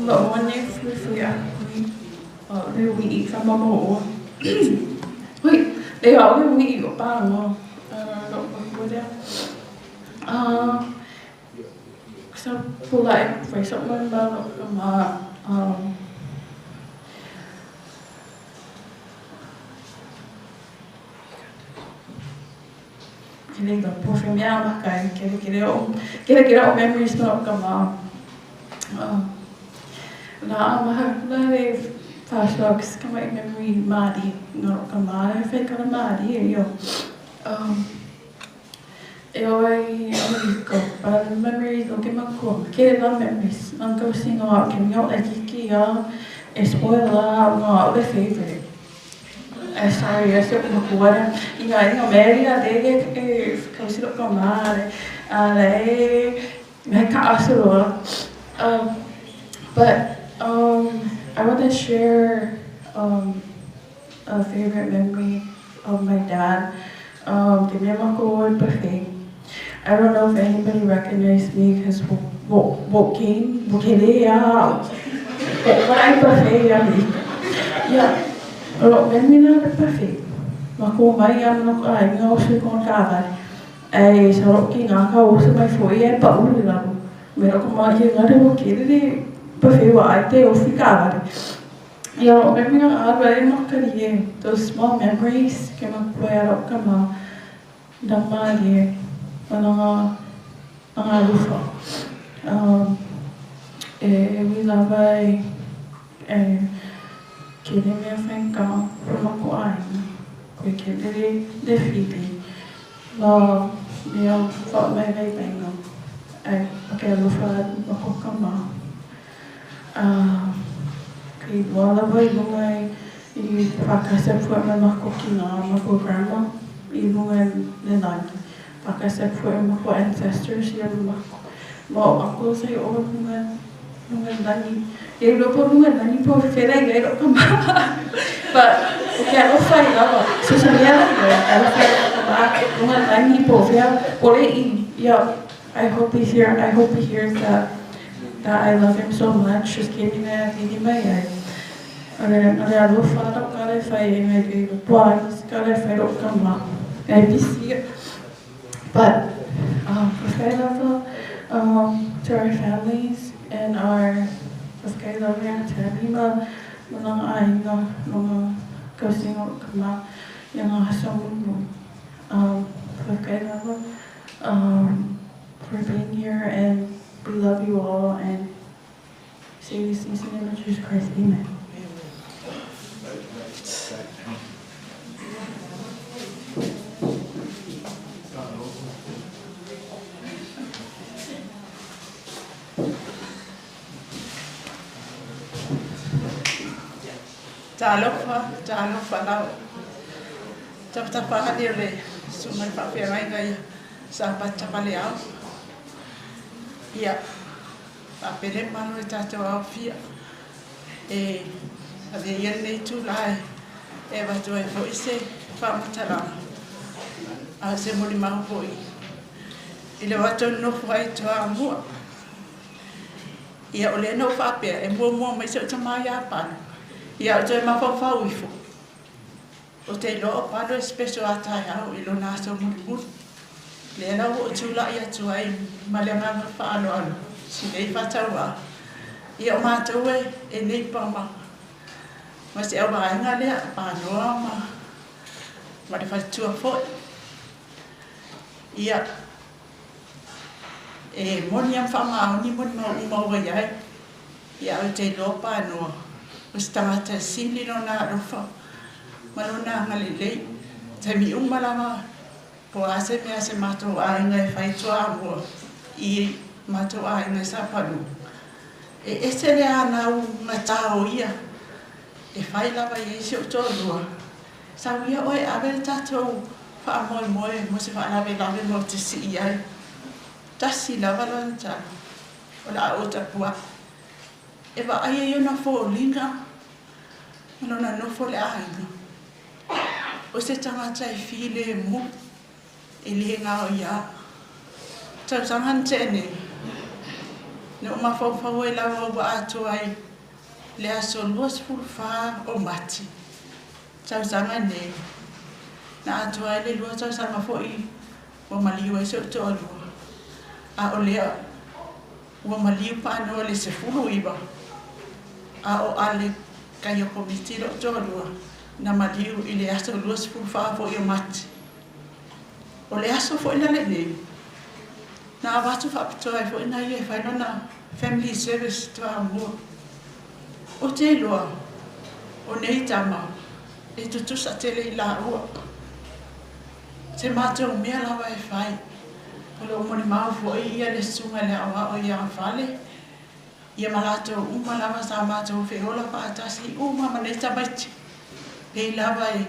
Lo'one fui a kui. Le ui ka mamo o. Hui, le au le ui o Panoa. Lo'o kurea. Sa pulai fai sa mana ma kele ga po fe mea ma kai kele o memories ma ka ma la ma le flashbacks ka mai memory mari no ka ma le fe ka mari yo eu amigo para memories o que me acordo que lá memories não que eu sinto lá que meu aqui é spoiler não é favorite é sorry é sempre uma coisa e aí a média dele que eu sinto como me caso but I want to share a favorite memory of my dad que me acordo perfeito. I don't know if anybody recognized me because what ele vai perfeito ali. Yeah, pero when não é perfeito. Mas como vai não se contava. Só que não acabou mais foi para o lado. Mas como aí não era o que ele perfeito até eu ficava. E eu me não queria those small memories que me puedo como dar mga lupa. Wilava kini me fengka Kuoi ko kini defili la dia fa me vai benga porque lupa ko kama que wala vai ngai I fakasep foi me marco kina ma ko grandma I ngai le nai Pakasep foi my ancestors here mo ako sa o nungan dani eu não por nungan por feira eu não but okay I don't find lava so sabia ela foi nungan dani por feira por yeah I hope he hears that I love him so much just give me that give me Ora lo faro kare fai me pois kare fai ro kama I miss you but to our families and our tarima mga ay kasi kama yung hasong for being here and we love you all and say these things in the name of Jesus Christ. Amen. Talofa lao. Tapa hadirle sumai papirai gaya sahabat capaleau. Ia papele manu tato afia. Ade yelle tu lai. Eva joy fo ise fa matala. Se moli mau foi. Ile wato no foi to amua. Ia ole no fa pe mo mai se tamaya pan. Ia o te mawhawhau I fo. O te loa paro espeso atai au I lo nasa murimun. Le lau o tula I atu ai maleanga whaalo alo. Si nei whatau a. Ia o mātou e nei pama. Ma se au waenga lea Panoa ma le whatua fo. Ia moni am whamao ni moni mau iai. Ia o te loa Panoa. Os tangata sili no na rofa malona ngalilei tami malama po ase me ase mato ai ngai fai toa mo I mato ai ngai sapalu ese le ana u matao ia fai lava I se to lua sa ia oi ave tato fa moi mo se fa lave mo te si ia tasi lava lanta ola o ta pua Eva ai eu na fo linga Malona no fo le ainga. O se tangata I file mo I le nga o ia. Tau sangan tene No mafau e lawa wa atu ai le aso luas fulfa o mati. Tau sanga ne. Na atu ai le luas tau sanga foi o maliu e so to alua. A o lea ua maliu Panoa le se fulu iwa. A o ale kai o komiti lo to alua. Na maliu i le aso luas fulfa fo i o mati. O le aso fo ina le nei. Na watu whapitoa fo ina ie whainona family service toa mua. O te loa, o nei tama, e tutusa tele i la ua. Te mātou mea lawa e whai. Polo moni mau fo ia le sunga le awa o ia whale. Ia malato uma lawa sa mātou whiola wha atasi uma ma nei tamaiti. Pei lawa e,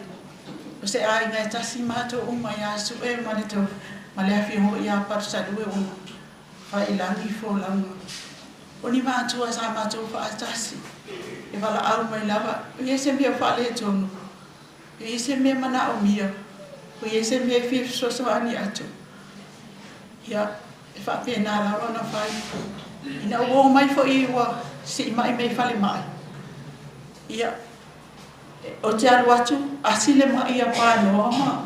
o se ai ngai tasi mātou uma ia su e manitou. Ma le awhi ho ia parsa due uma. Wha ilangi fo langa. O ni mātua sa mātou wha atasi. E wala au mai lava. O ie se mea wha le tonu. O ie se mea mana o mia. O ie se mea whif soso ani atu. Ia, e wha pēnā lawa na whai. Ina uo mai fo i ua si mai mei whale mai. Ia, o te alu atu, asile mai ia Panoa ma.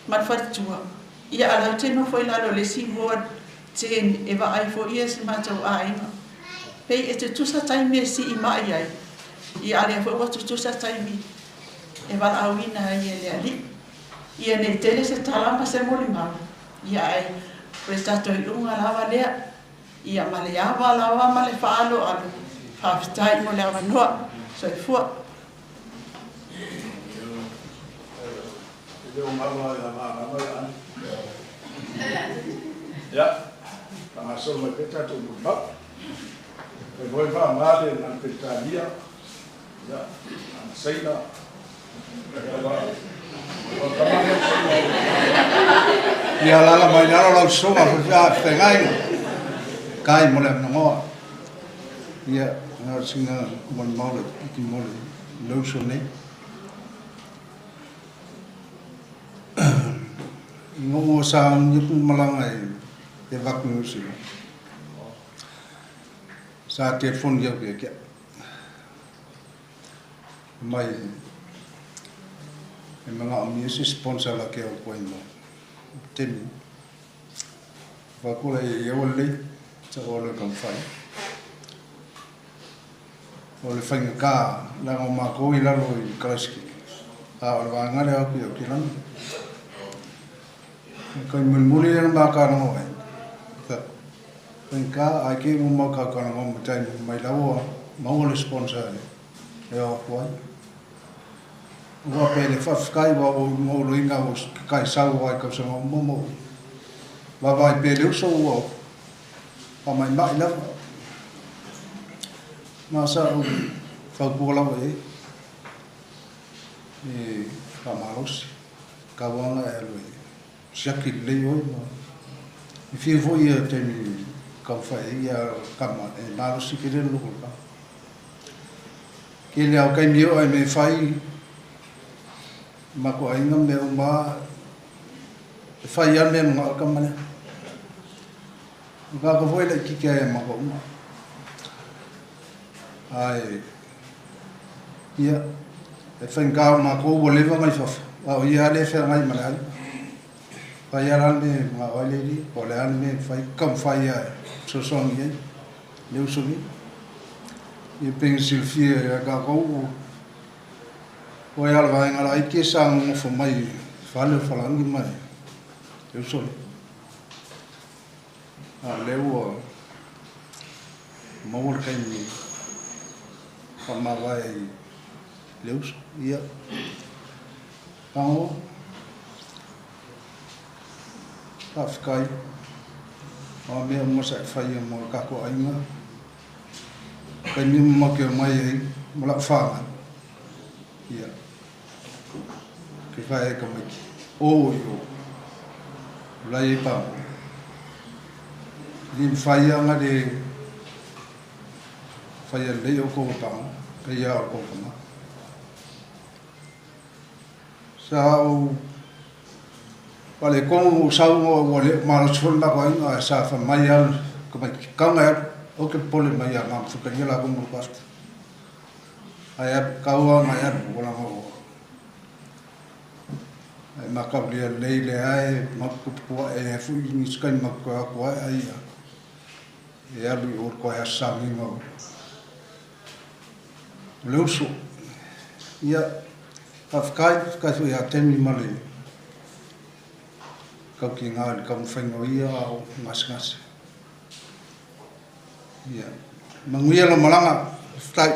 Man whatitua. Ia alau teno fo i lalo le si voa tēni e wa ai fo ia se mātou a inga. Pei e te tusa taimi e si i mai ai. I ale fo watu tusa taimi. E wala au ina ai e le ali. Ia nei tele se talama se mori mau. Ia ai. Pre tato i unga lawa lea. Ia male awa lawa male whaalo alu. Whaafitai mo le awa noa. So e fua. Ya. Tanga so mai peta tu bak. E voi va male na petalia. Ya. Saida. Ia lala mai naro lau soma fa whengai. Kai mo le ngoa. Ia nga singa mon mole ki mole lau so ne. Ngo sa ni malangai e vaku usi. Sa telefon dia ke. Mai e mga amisi sponsor la ke o Kuoi mo. Temi. Vaku e ole ta ole kan fai. Ole fai ka la o ma ko i la lo i kraski. A o va ngale o ki lan. Kai mulmuli yang bakar ngoi. Ka ai ke mo maka ka ngom tai mai lawa mau le sponsor e o Kuoi. Wa pe le fafkai wa o mo lo inga o kai sau wa ka sa mo mo. Wa vai pe le so wa. Pa mai mai la. Ma sa o fa bola wa e ka malos. Ka wa e lo. Siaki le yo no. If you voi te mi ka fai ia kama e malos ki le lo ka. Ke le au kai mi o me fai ma ko ainga me uma fai ya me ma ka mane ga ko foi le ki ke ma ko uma ai ia e fai ga ma ko wo le va mai fa o ia le fa mai ma fai ya me ma o le ri ko le an me fai kam fai ya so so ngi le uso ni e pensil fie ga ko o ia la vai ngala ke sang mo fo mai fale falangi mai eu sou a leu mo kai ni fa ma vai leu ia pao afkai o me mo sa fai mo ka ko ainga kai ni mo ke mai mo la fa ia que vai como aqui o yo lá e pá lim faia ngade faia le o ko pa pe ya o ko ma sa o vale como o sa o le malos fun ba ko sa fa mai al como ka nga o ke pole mai a ngam fuka ni la ko mo pas ai kaua mai a wala mo ai makablia leile ai makupua e fu ni skan makua ai ya lu or ko ya sami mo lusu ya afkai ka ya temi male ka ki ngal ka mfengo ia o ngas ya manguia lo malanga stai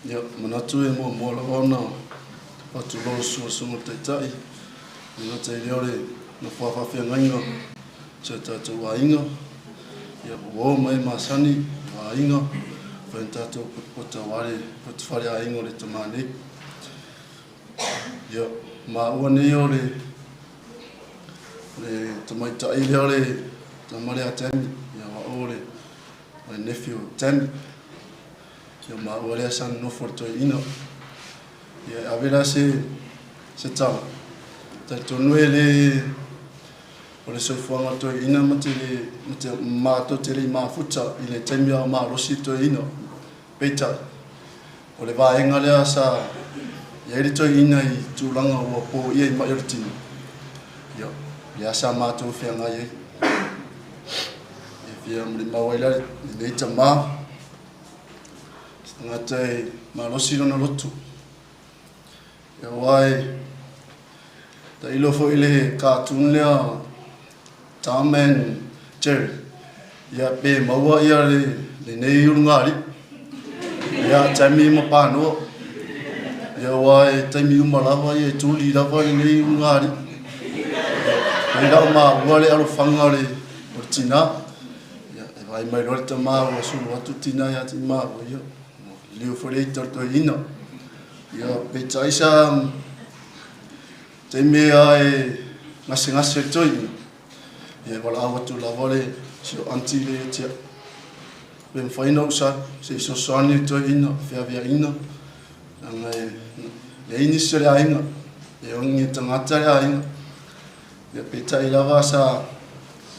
ya manatu e mo la ona pa tu lo so te tai no te leore no fa fe ngainga se ta tu ainga ya wo mai masani ainga fenta to pota wale pot fare ainga le tamani ya ma one ore le tamai tai leore tamare atemi ya ore my nephew ten ya ma ore san no forto ino ya avera se tala ta tonuele ole so fuanga to ina mate ma to tele ma futa ile temia ma rosito ino peta ole va engale sa ya ri to ina I tulanga o po ia ma yorti yo ya sa ma to fianga ye e mo ma wala le tama ngate ma rosito no lotu ya wai ta ilo fo ile ka tunlea tamen cher ya pe mawa ya le nei ngari ya tami mo pano ya wai tami mo lava ye tuli lava nei ngari nda ma wale alo fangare ortina ya vai mai rolta ma o su tutina ya ti ma yo leo fore torto ino ya pe chaisa temi ai ngase toi ya wala awatu la vole si anti le tia ben faino sa se so soni toi ino via ino anga le inicio le ainga e ongi tangata le ainga ya peta ila vasa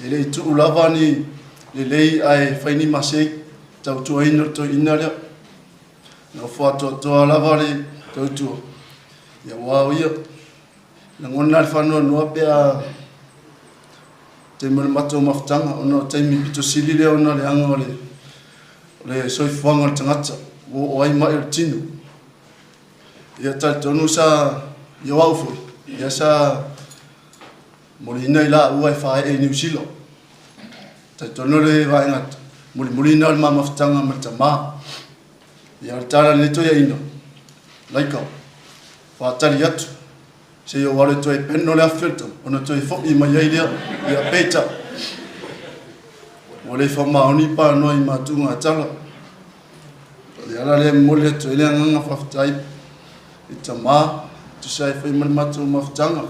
ele tu lavani le lei ai faini masei tau tu ino to inale no foto to lavare to tu ya wa ya na ngona fano no pea te mo mato maftanga ono te mi pito silile ono le anga le soi fuanga tangata o ai mai tinu ya tal tonu sa yo aufu ya sa molina ila u fa e New Zealand tal tonu le va ngat molina ma maftanga matama ya tala le to ya ino laika fa tali yatu se yo wale to e penno le afferto ono to e fo I mai ile ya peta wale fa ma oni pa no I matunga tala ya la le mole to ile nganga fa tai itama tu sai fa mal matu maftanga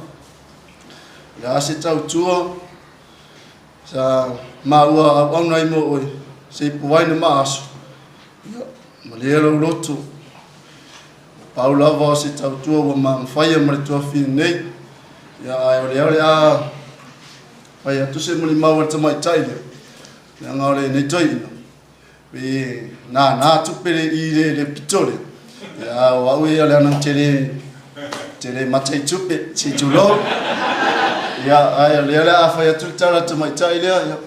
ya se tau tuo sa ma wa ona mo oi se puai no mas ya malero lotu Paula va se tau tua wa ma faya ma tua fin nei ya ai ole a faya tu se muli ma wa tama tai ya ngore nei toi no be na tu pere I le pitore ya wa we ole na tele matai tupe si tulo ya ai ole a faya tu tara tama tai le ya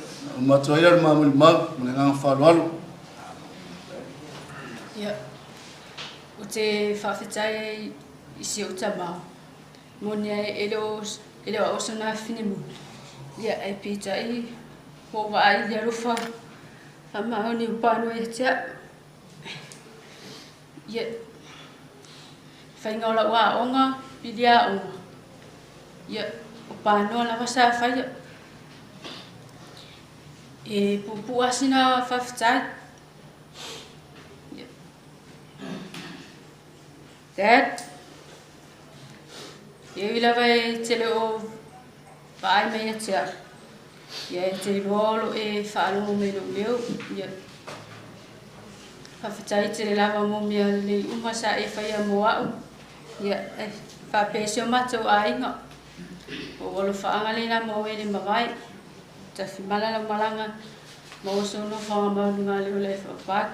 ma to ia ma muli ma ngang fa lo ya o te whawhitai I si o tamau. Mone ele o sona whinimu. Ia e pitai, mo vai ia rufa. Whamao ni upano e tea. Ia whaingaula wa onga, pidia onga. Ia upano la wasa whaia. E pupu asina whawhitai. Dad, eu lava tele o vai mai atia. Ia te rolo e whaalongo me no leo. Ia whawhitai te lava mo mea le umasa e whaia mo au. Ia e whapesio matou a inga. O walo whaangale na mo e le mawai. Ta whimala la malanga. Mo so no whanga maununga leo le whapak.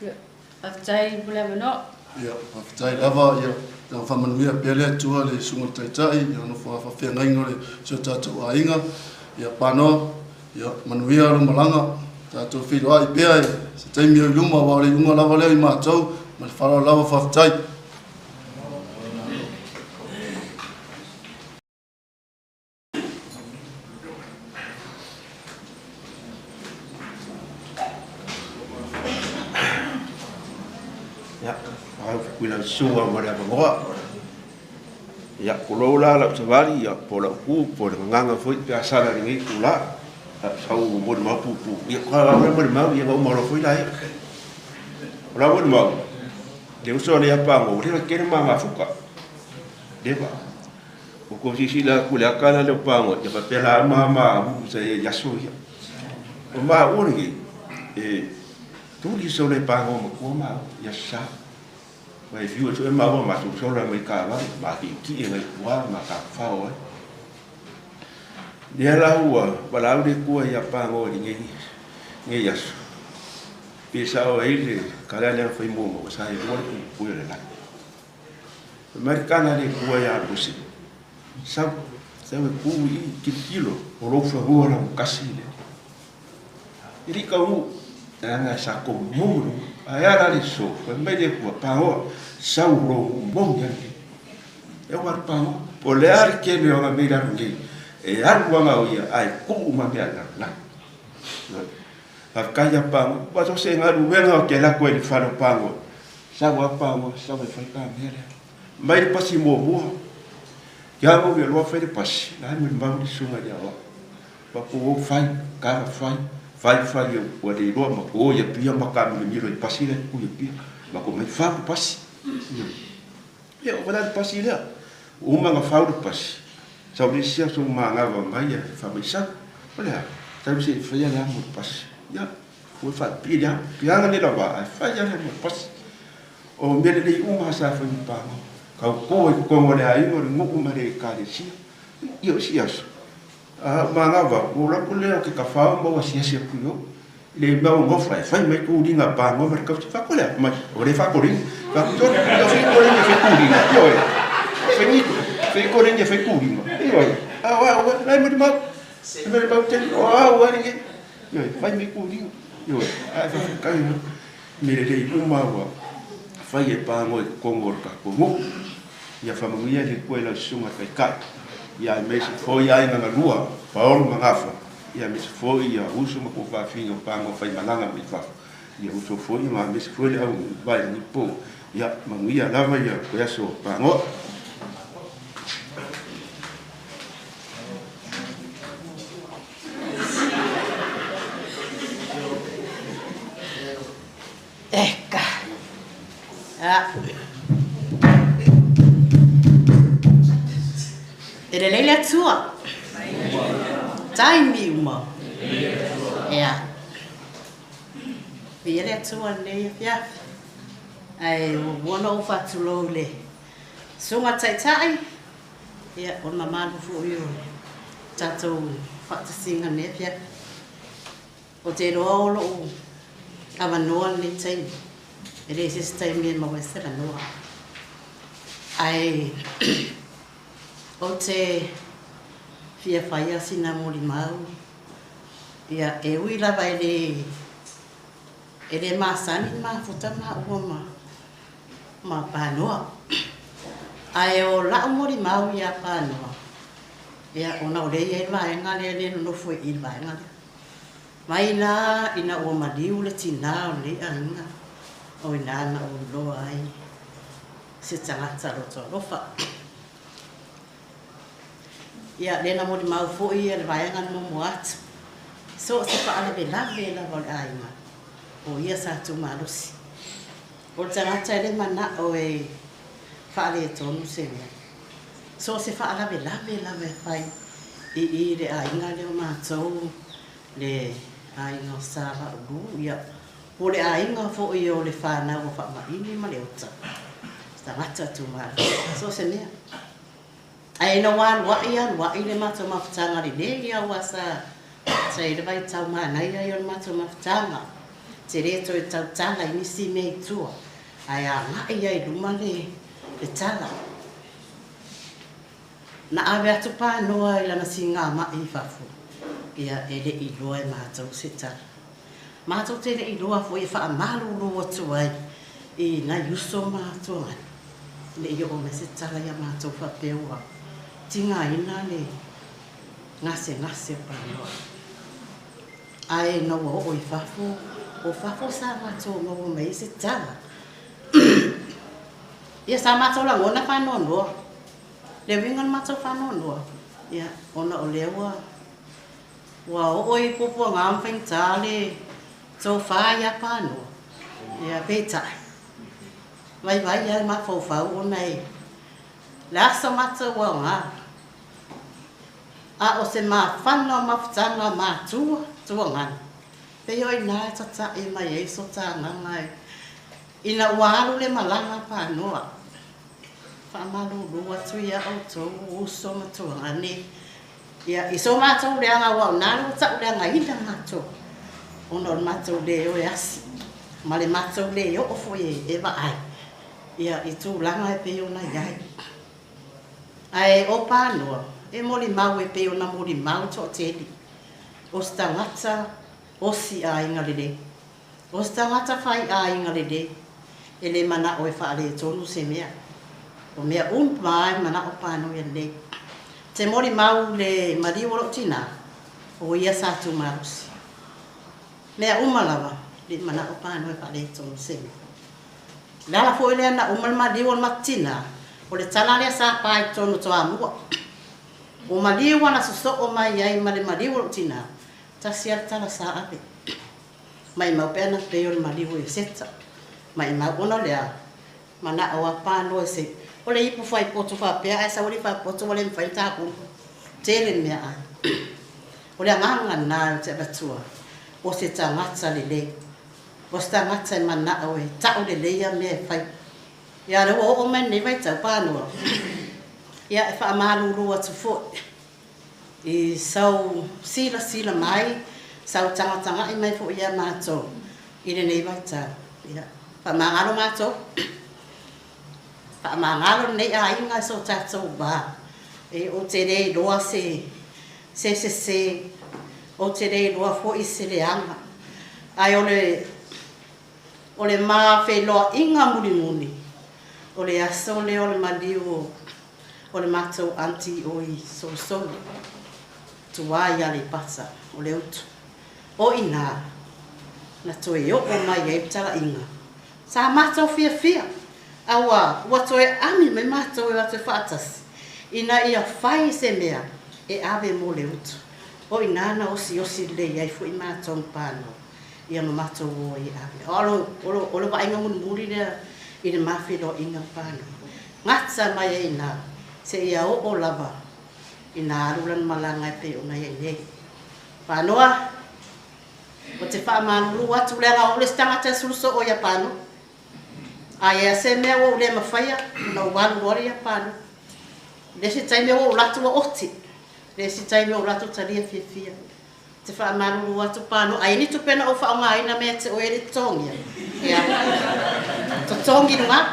Ia whawhitai bule wano. Ia whawhitai lava ia. Ia whamanuia pele atua le sunga taitai. Ia no whawhawhia ngaingo le sio tātou a inga. Ia Panoa, ia manuia lo malanga. Tātou whiroa I pēa e. Se taimi au luma wa le unga lava leo I mātou. Ma le whara lava whawhitai. Kuila sunga mara ngoa ya kulola la savali ya pola ku por nganga foi pe sala ni kula sau mo ma pu ya kala mo ma ya mo lo foi lai ora mo ma de uso le apa mo re ke ma ma fuka de ba o ko si la kula kala le pango ya pa pela ma bu se ya so ya o ma uri tu li so le pango mo ko ma ya sa mai viu so e mawa ma tu so la mai ka va ma ki e ngai wa ma ka fa o dia la ua bala de Kuoi ya pa ngo ni ngi ya pisa o ele kala le foi mo sa e mo pu le la americana de Kuoi ya busi sa we pu I ki kilo o lo fa ho la kasi le iri ka u ana sa ko mo ayara le so me de ku pa o sauro monga e war pa o le ar ke le ona me la ngi e ar wa o ia ai ku ma me na a kaya pa pa so se ngaru venga ke la ko le fa no pa o sa wa pa o sa me fa pa me mai pa si mo mo ya mo ve lo fa de pas la me ba ni sunga dia wa pa ko fai ka fai o de lo ma ko ia pia ma ka me miro I pasi le ku ia pia ma ko me fa pasi ia o vela pasi le o ma nga fa pasi sa o sia so ma nga va mai fa me sa olha sa o se fa ia la mo pasi ia o fa pia nga le la va fa ia le mo pasi o me le o ma sa fa ni pa ka ko mo le ai mo mo ma le ka le sia ia sia manga va o la pule ke ka fa mo sia ku le ba mo fa mai ku dinga pa mo mer ka fa ko le ma o le fa ko ri ka to fi ko le fe ku dinga yo fe ko le fe ku dinga yo wa la mo ma me ba te wa ni yo fa mai ku dinga yo fa ka yo me le ma wa fa ye pa mo ko ngor ka ko mo ya fa mo ye le ko la sunga ka ia me se foi ai na lua Paulo mangafa ia me se foi ia uso mo ko fa fingo pa mo fai malanga me fa ia uso foi ma me se foi au vai ni po ia mangia lava ia ko aso pa ngo eka Ele lele atua. Taimi uma. Ia. Ele atua le ia. Ai wona o fatulo le. Sunga taitai. Ia o mama fu yo. Tato fatusinga ne ia. O te rolo o avanoa le tai. Ele se taimi ma wese la noa. Ai o te fia whaia sina mori mau. Ia e ui lava ele masani ma futa ma ua ma Panoa. Ai o la mori mau ia Panoa. Ia ona o rei e vaenga le no foi I vaenga. Mai la ina ua maliu le tina o le anga. O ina na o loa ai. Se tangata roto rofa. Ia le na mori mau foi ia le vaenga no moat. So se fa ale belave la vol aima. O ia sa tu malusi. O tangata le mana o e fa ale tonu se. So se fa ala belave la me fai. I le ainga le o mātou le ainga o sāra ulu ia. O le ainga fo i o le whānau o whamaini ma le ota. Tangata tu mara. So se mea. Ai no wan wa i le mātou mawhitanga le le ia wasa. Sai le vai tau mānai ai o le mātou mawhitanga. Te reto e tau tala i nisi mei tua. Ai a ngai ai luma le tala. Na awe atu Panoa I lana si ngā mai whafu. Ia e le I loa e mātou se tala. Mātou te le I loa fo I wha amaru loa tuai. I na yuso mātou ai. Le I o me se tala ia mātou whapeua. Tinga ina le ngase Panoa. Ai na wa o I whafu. O whafu sa mātou mo mei se tala. Ia sa mātou la ngona Panoa noa. Le wingan mātou whanau noa. Ia, ona o lewa. Wa o I popo ngā mwheng tāle tau whāia Panoa. Ia, pētai. Vai ia ma whau o nei. Lasa mātou wa ngā. A o se mā whanau mawhtanga mātua tua ngana. Peo I nāi tata I mai e so tā ngangai. Ina waru le malanga Panoa. Whamalu lua tu ia au tau uso matua ngani. Ia iso mātou leanga wau nāru tau leanga ina mātou. Ono mātou leo e asi. Male mātou leo ofo e wa ai. Ia I tū langa e peo na iai. Ai o Panoa. E moli mau e peo na moli mau to teli. O stangata o si a inga lele. O stangata whai a inga lele. E le mana o e whaale tonu se mea. O mea mai mana o Panoa e le. Te mori mau le mariworo tina. O ia sātu marusi. Mea umalawa. Le mana o Panoa e whaale tonu se mea. Lala fo ele ana umal mariworo matina. O le tala lea sa pai tonu toa mua. O mariworo na suso o mai ai ma le mariworo tina. Tasi al tala sa ape. Mai mau pena peo le mariworo e seta. Mai mau ona lea. Mana o a Panoa e se. O le ipu whai poto whapea, e sa ori whai poto o le mwhai tāku. Tere mea ai. O le anganga nā o te abatua. O se tangata le le. O se tangata e mana o e tau le leia mea e whai. Ia reo o mene vai tau Panoa. Ia e wha amaru rua tu fo. I sau sila mai. Sau tanga I mai fo ia mātou. I le nei vai tau. Ia. Wha maangaro mātou. Pa mangalo nei a inga so tātou ba. E o te rei roa se. O te rei roa fo I se le anga. Ai o le maa whai loa inga muni. O le aso le o le maliu o le mātou anti o I so. Tuai a le pasa o le utu. O ina. Na toe o mai e tala inga. Sa mātou fia. Awa, wato e ami me mātou e wato e whātasi. Ina ia whai se mea e awe mo le utu. O inana osi le iai fu I mātou Panoa. Ia no mātou o I awe. Olo wa inga muri lea I le mawhiro inga Panoa. Ngata mai e ina se ia o lava ina arulan malanga e pe ona ia nei. Panoa, o te whaamanu atu lea o le stangata suluso o ia Panoa. Ai se mea o le mawhaia, na walu ori a Panoa. Le si taime o latu o oti. Le si taime o latu taria fia. Te wha amanu atu Panoa. Ai ni tu pena o wha onga ina mea te o ere tongia. Ia. To tongi nunga.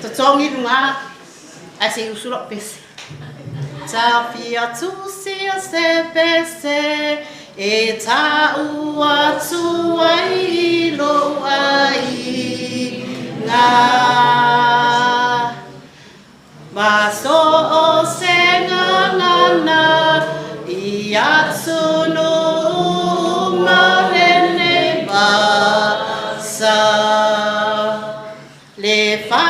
To tongi nunga. Ai se usura pese. Ta pia tu si a se pese. E ta ua tu ai lo ai ngā ma so o se ngana I atu no marene basa le wha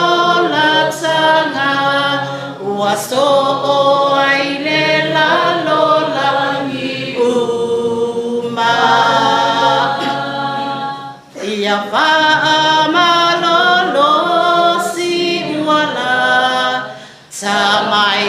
o la tanga ua so o ai le lalo Ia wha malolo si wala sa mai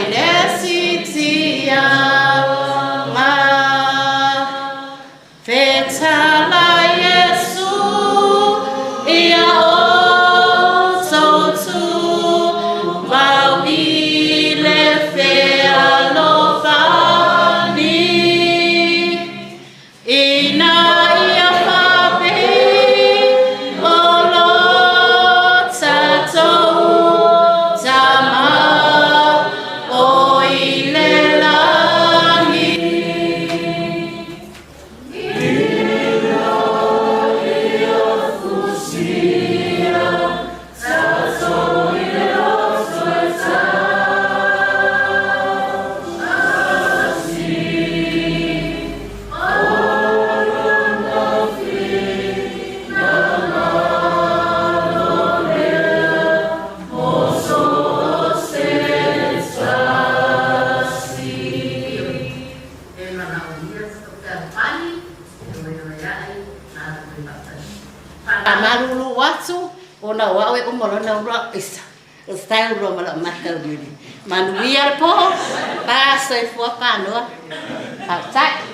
malulu watu ona wawe umolona ura isa style ro mala mata gini manuia po pa sai fo Panoa outside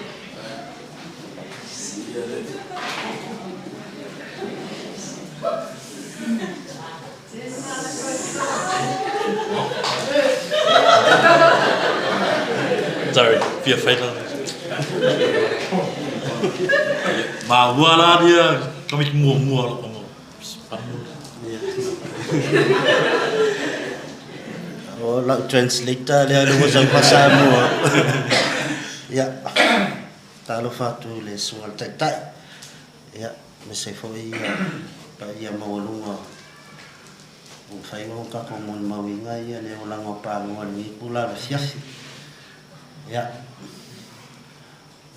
sorry via fatal mà vừa là đi có mình mua là có Lang translator dia lu sang bahasa mu. Ya. Talo fatu le sungal tai. Ya, mesti foi pa ia mawalunga. Fai ngong ka ko mon mawinga ia le ulang apa ngon ni pula sias. Ya.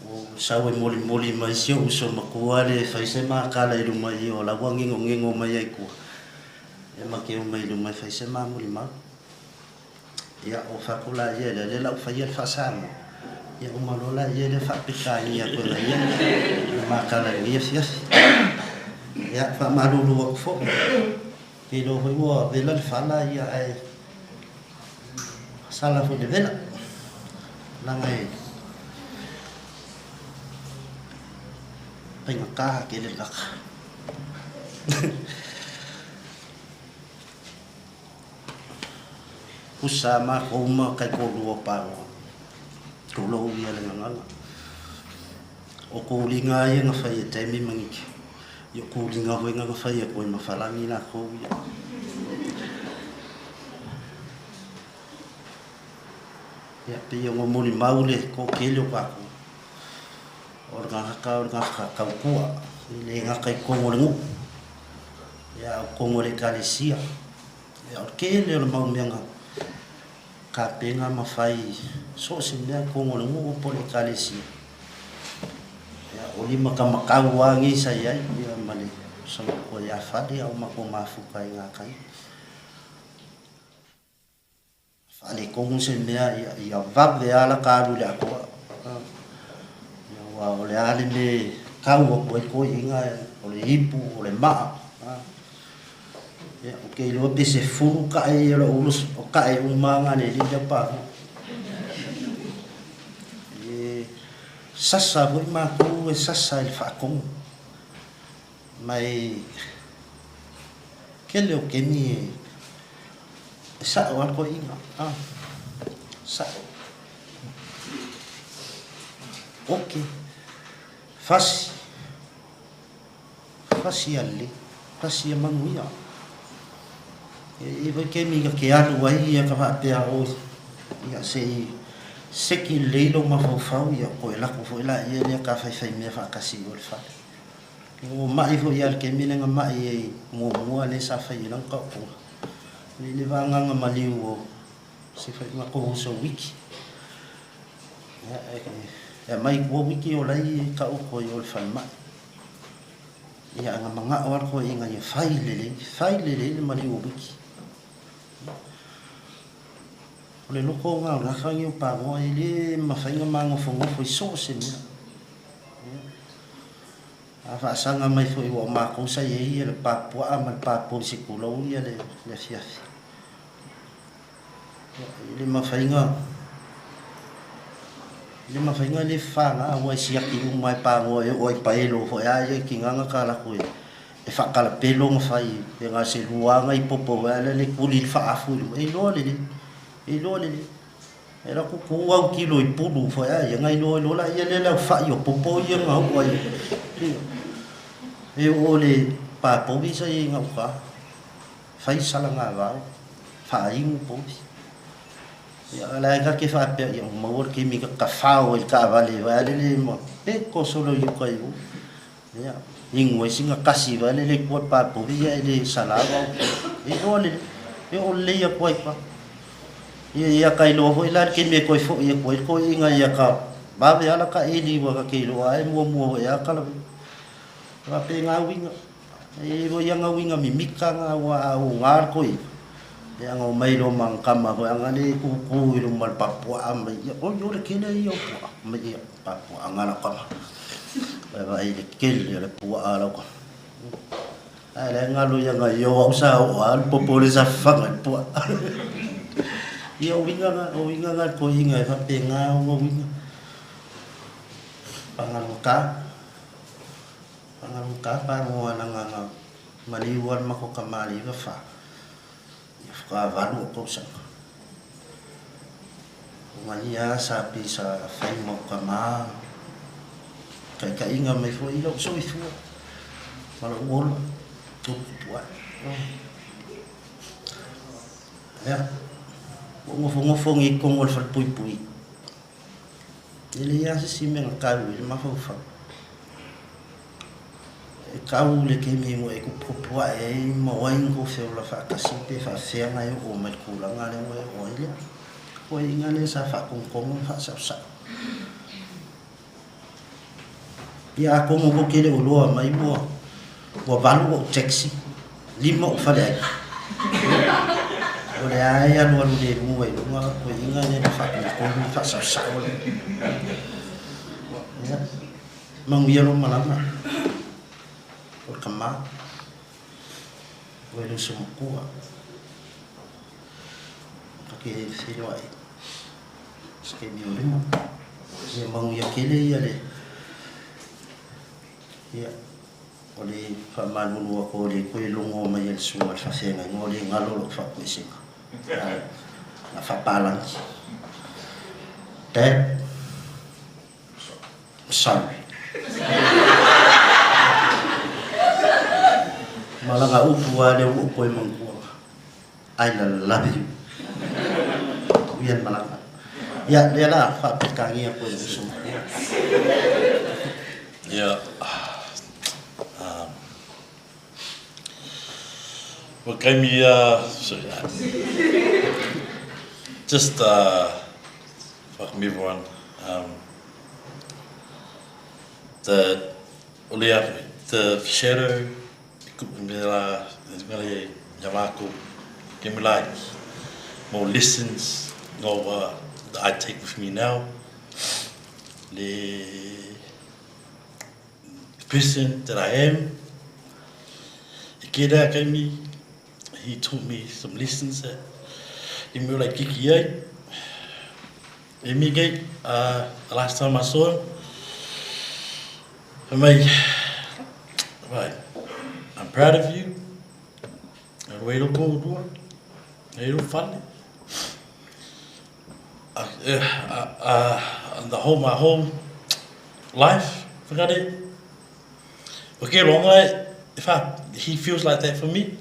O sawe moli mai sio uso makuale fai sema kala ilu mai o la wangi ngongo mai ai ku. E makeu mai ilu mai fai sema moli ma. Ya o fakula ye le la fa ye fa sama ya o malola ye le fa pikani ya ko la ye makala ye fias ya fa malulu fo pero ho wo de la fala ya ai sala fo de vela la ngai pengaka ke le kak usama kuma kai ko luo pa ko lo ia le nganga o ko linga ia nga fai te mi mangi yo ko linga ho nga fai ko ma falangi na ko ya pe yo mo ni maule ko kelo pa ko orga ka ku le nga kai ko mo ngu ya ko mo le kalesia ya ke le mo menga ka penga mafai so sinda ko ngolungu po le kalesi ya oli makamakaw wangi saya ya mali so ko ya fadi au makomafu kai ngakai fali ko sinda ya vab de ala ka lu la ko ya wa ole ale me ka wo ko inga ole ipu ole ma ya okay lo bese fu ka e lo ulus o ka e umanga ne li pa e sasa ho ma ku e sasa il fa con mai quello che mi sa o algo inga sa okay fasi ali fasi manguia e vai que mi que alu ai ia ka fa pe o ia se ki leilo ma fo ia ko la ko fo la ia le ka fa me fa kasi o fa o mai fo ia ke mi nga mai mo le sa fa ia ka ko ni le va nga mali o se fa ma ko so wiki ya mai ko wiki o lai ka o ko o fa ma ia nga manga o ko inga ia faile mali o wiki le loko nga la khangi pa mo ile mafainga mango fongo foi so se ni afa sanga mai foi o ma ko sa ye le papo ama papo sikulo ia le fia ile mafainga le fanga o si aki o mai pa mo o pa elo foi a ye kinga nga kala ko e fa kala pelo nga fai e nga se luanga i popo le kuli fa afu e lo le era ko au kilo i pulu foi ai ngai lo la ia le la fa yo popo ia nga o ai e o le pa po vi sa i nga ka fai sala nga va fa i un po ya la ga ke fa pe yo mo ke mi ka fa o il ka vale va le mo e ko solo io kai u ya ingwe singa kasi va le ko pa po vi le sala va e o le ya ko pa ia kai lo foi la ke me ko fo ia ko inga ia ka ba be ala ka eli wa ka ke lo ai mo ia ka la ra pe nga winga e vo ia nga winga mi mika nga wa o ngar ko ia nga mai lo mang kama ko nga ni ku lo mal papua am ia o yo le kene ia po me ia papua nga la ka ba ai le ke le pu ala ko ai le ngalo ia nga yo au sa o al popole sa fanga po ia o winga nga ko hinga fa penga o winga pangaluka pa mo nga maliwan mako kamali ka fa ka valu ko sa mania sa pisa fai mo kama kai inga mai fo ilo so ifu malo wol tu tua ya ngofo ngi kongol fal pui ele ya si men ka wi ma fo fa kau le ke mi mo e ku poa e mo wa ingo fe la fa ka si pe fa fe nga yo o me ku la nga le o ile o inga le sa fa kong fa sa ya ko mo ke le o lo mai mo wa valu o taxi limo fa le o le ai anu le mo e mo ko inga le fa kong fa sa o le ya mang yelo malama o kama o ele sumukua ke filo ai ske mi olimo ye mang ya kele ya le ya ole fa Manu'a ko le ko longo mai el suwa fa senga ngole ngalo fa ko singa na fa palang te sorry malanga upua le upo e mangua I love you wian malanga ya le la fa pekangi ko le so yeah what came me so yeah just welcome everyone the shadow Mira, ngale Yamako, give me like more lessons that I take with me now. The person that I am, Ikeda gave me, he taught me some lessons that he made like Kiki. The last time I saw him, right. I'm proud of you. And way to go, do it. You funny. My whole life, forgot it. Okay, long way. He feels like that for me.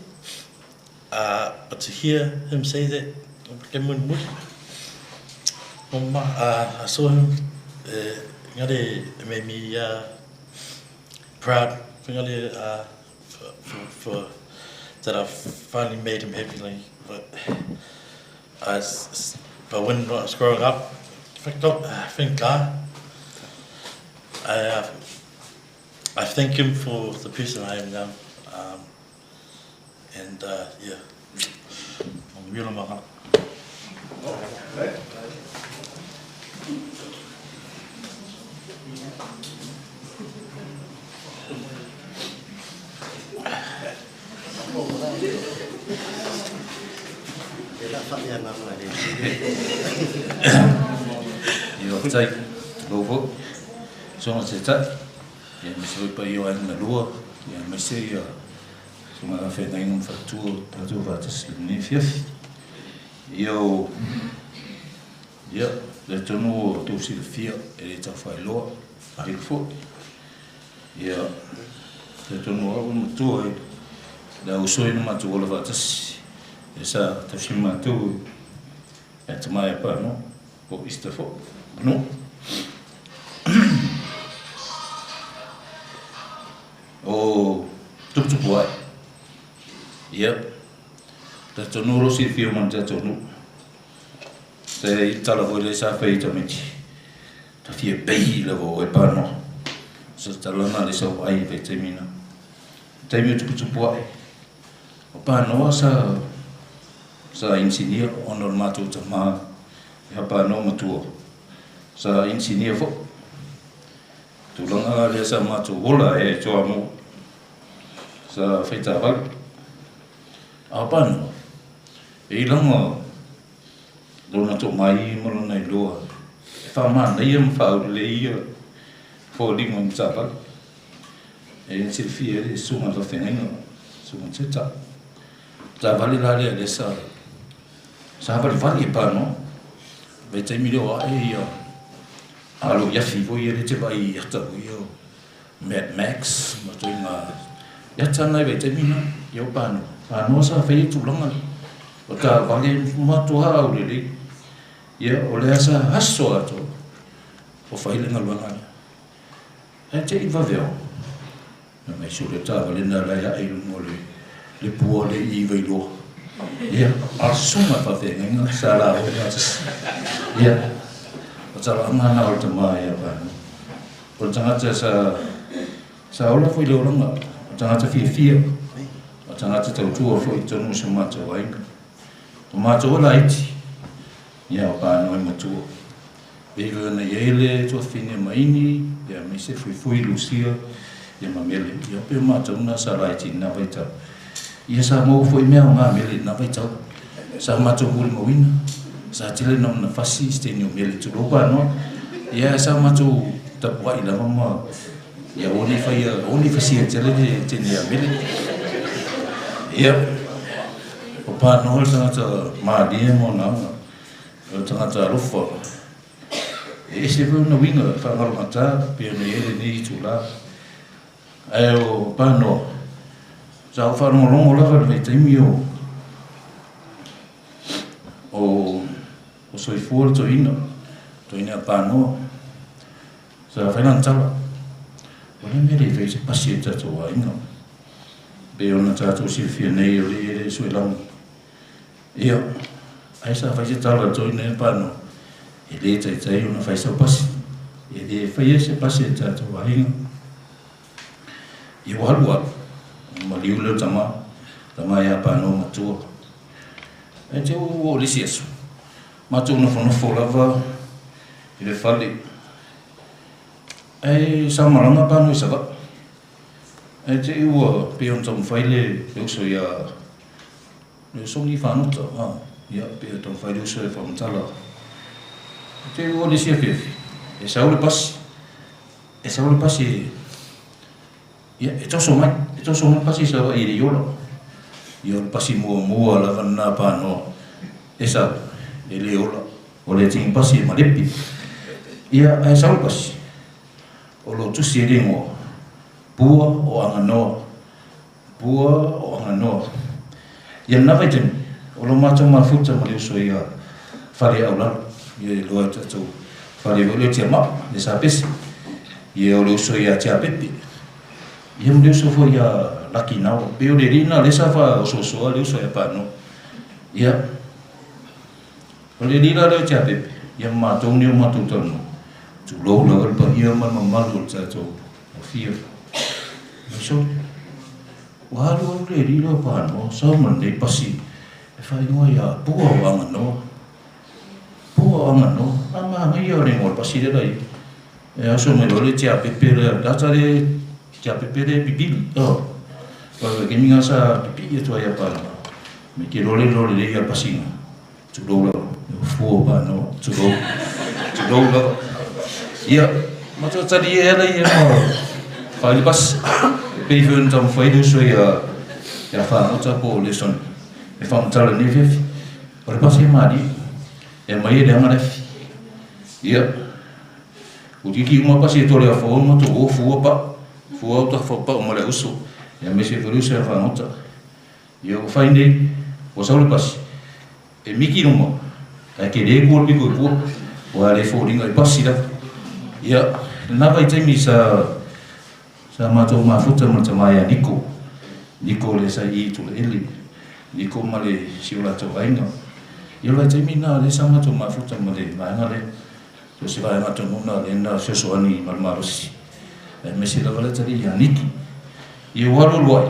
But to hear him say that, I saw him. It made me proud. For that I finally made him happy. But when I was growing up, I thank God. I thank him for the person I am now. Yeah, I'm real in my heart. Yo tai lovo so se ta ya me se pa yo an na lua ya me se yo so ma fa dai un fattu tanto va te significa yo le tono tu si fia e le ta fa lo a il fo ya le tono un tu e da uso in ma tu lo va te esa te fima tu e te mai pa no po istafo no o tu puai te tonuro si fio man te tonu te tala vole sa feita meti te fie pei levo e pa no so talana le so ai pe te mina te mi tu puai o pa no sa insinia onor matu te ma ya pa no matu sa insinia fo tu longa le sa matu hola e cho mo sa feita val apan e longo dona to mai mo na loa fa ma nei em fa le ia fo ding on tsapa e se fie e suma do fenengo suma tseta ta vale la le sa pa vale pa no ve te mi lo e ia alo ya fi vo ia te vai ia ta io Mad Max ma to ina ya tana ve te mi no io pa no sa fe tu longa o ka vale ma to ha o le ia o le asa haso ato o fai le ngalwanga e te i vaveo na mai sure ta vale na la ya e mo le puo le i veilo ia a suma fa fe nga sa la o ia o ta nga na o te mai apa o tanga sa ola foi le olanga o tanga ta fia o tanga ta tu foi tonu se mata wai o mata ola iti ia o pa no matu veio na ele to fine maini ia me se foi Lucia ia mamele ia pe mata una sa iti na vai ta ia sa mo foi me nga mele na vai ta sa mata hul mo wina sa tele no na fasi ste no mele tu ropa no ia sa matu ta wai la mama ia oni fasi tele te ni mele ia o pa no sa ta ma dia mo na o tangata rufa e se fu no winga fa mata pe ne ele ni tula ai o pano sa fa no longo la fa te mio o soi fuor to ina pano sa fa nan tala o le mere fe se pasieta to wa ino be ona ta to si fi nei o le soi lang ia ai sa fai se tala to ina pano e le tai una fai sa pasi e le fai se pasi ta to wa ino i walua ma liu le tama ya pano matu e te o le sieso matu no fo lava i le fali e sa malanga pano i sa va e te ua pe on tom fai le uso ia le songi fano to ia pe ton fai uso e fam tala te o le sia fefi e sa o le pasi ia e to so mai pasi sa i le yolo io pasi mo la vanna pa no e sa e le yolo o le ting pasi ma lepi ia e sa o pasi o lo tu si e mo pua o angano ia na vai ten o lo mato mafuta ma le so ia fare au la ia lo to fare le tia ma le sa pesi ia o lo so ia tia pepi ia mo le so fo ia laki na o pe o le rina le sa fa o so le so ia pa no ia o le rina le tia pepi ia ma to ni ma to no tu lo pa ia ma lo ta to o fia so walu le rina pa no so man le pasi e fai no ia pua angano ama ngai o le ngol pasi le dai e aso me lo le tia pepe le data le tia pepe le bibi pa ke minga sa pipi to ia pa me ke lo le ia pasi tu lo fu ba no tu lo ia ma to tadi ele ia fa le pas pe ven tam foi do so ia fa no ta po le son e fa un tala ni vefi o le pasi mari e mai le ngare ia o tiki uma pasi to le fo mo to fu ta fo pa mo le uso e me se furu se fa nota ia o fainde o sa le pasi e miki no e ke le ko bi ko o ale fo ringa pasi da ia na vai te mi sa ma to ma futa mo mai niko le sa i to le niko male si ola to ainga io la termina le sama to ma futa mo le ma ngale to si va ma to no le na so ani mal marosi e me si la vale tari ya niki io walo loi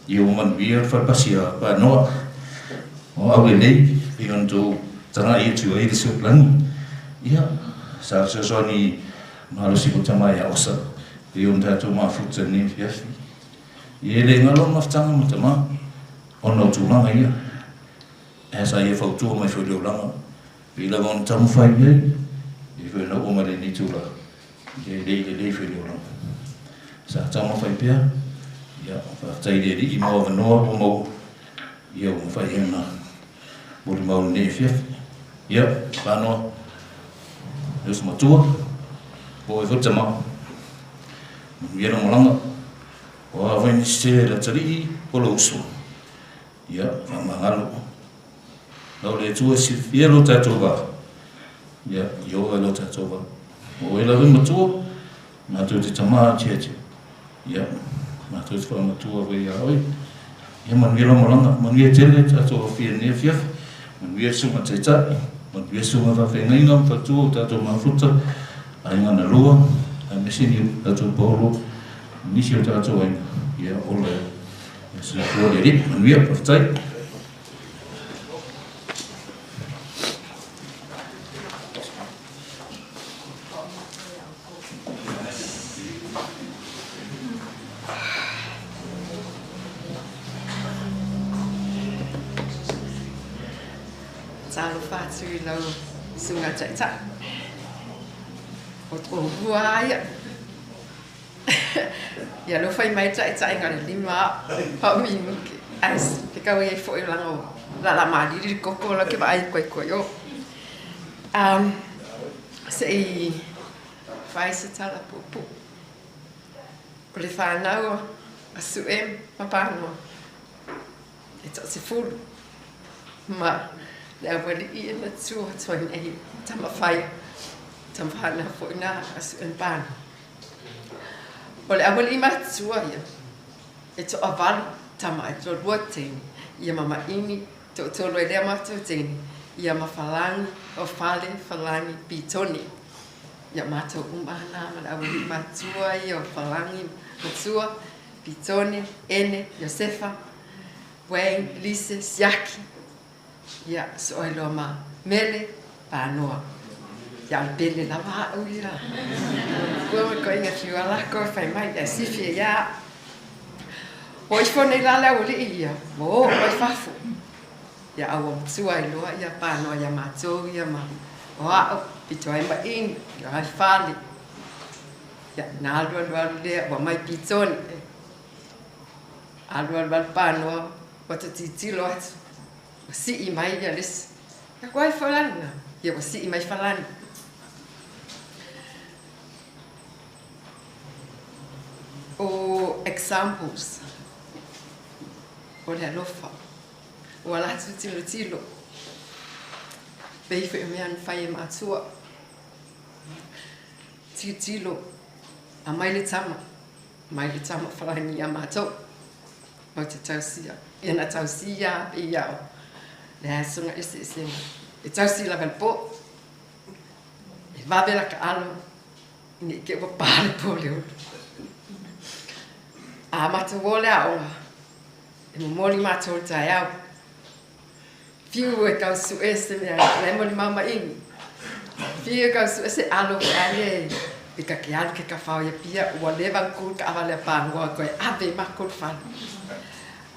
io man via fa pasia pa no o au le i on to tana i tu e so plan ia sa so ani marosi ko tama ya osa io on ta to ma futa ni fiafi I le ngalo maftanga mutama. Ono tūlanga ia. E sa ia whautua mai whai leolanga. I la gona tamu whai iei. I whai na omare ni tūla. I le whai leolanga. Sa tamu whai pia. Ia, whataire ri I maua wanoa o mau. Ia o whai hena. Mori mauru ne whiawhi. Ia, Panoa. Eus matua. O e whatama. Iera molanga. O a whaini se ra tarihi o lo uso. Ia, whamangalo. Nau le tua si fia lo tātou wā. Ia, io e lo tātou wā. O e lawe matua. Mātou te tamaa tiete. Ia, mātou te whamatua wei a oi. Ia, manuia la molanga. Manuia tele tātou a fia nea whiawhi. Manuia sunga teitai. Manuia sunga whawhengainga. Whatua o tātou mawhuta. Ainga na lua. A mesini tātou paulo. Nisi o tātou ainga. Ia, ola e. Ia, sila kua le ri. Manuia, whawtai. Talo whātu I lau sunga taita. O tō hua ia. Ia lo whai mai taita I ngare lima. Hau mi muke. Ais, ke kau I fo I lango. La mariri koko la ke vai koe o. Se I whai se tala pupu. O le whanau a suem ma Panoa. E tō se fulu. Ma le awali I na tua toi nei tama whai. Tama whana fo ina a suem Panoa. O le awali I matua ia. E tō avalu tama e tō rua teini. Ia mama ini tō tōlo e lea matua teini. Ia ma whalangi o whale whalangi pitoni. Ia matua umana ma le awali I matua ia o whalangi matua. Pitoni, Ene, Josefa, Wayne, Lise, Siaki. Ia so e loa ma mele Panoa. Ia le pele la waa uira. Kua me ko inga fiua lako e whai mai ia sifi e ia. O I fone la leo li ia. Mo o i fafu. Ia awa matua I loa ia Panoa ia mātou ia ma. O ao pitoa I ma ini. Ia hai whali. Ia nā alua lea wa mai pitoni. Alua Panoa. Wata titilo atu. Si I mai ia lisi. Ia kuai whalani. Ia wa si I mai whalani. O examples. O le alofa. O alatu tilo. Beifo I mea whai e mātua. Tilo. A mai le tama. Mai le tama whalani ia mātou. Mau te tausia. Ia na tausia e iao. Le asunga ese. E tausi la po. E vavela ka alo. Ni ke wa pāle po leo. A mata wole aonga. E mori mātou tai au. Fiu e kau su ese mea. Le mori mama ingi. Fiu e kau su ese alo ke ale. E ka ke alo ke ka whao ia pia. Ua lewa kul ka awale Panoa koe. Ave makul whanu.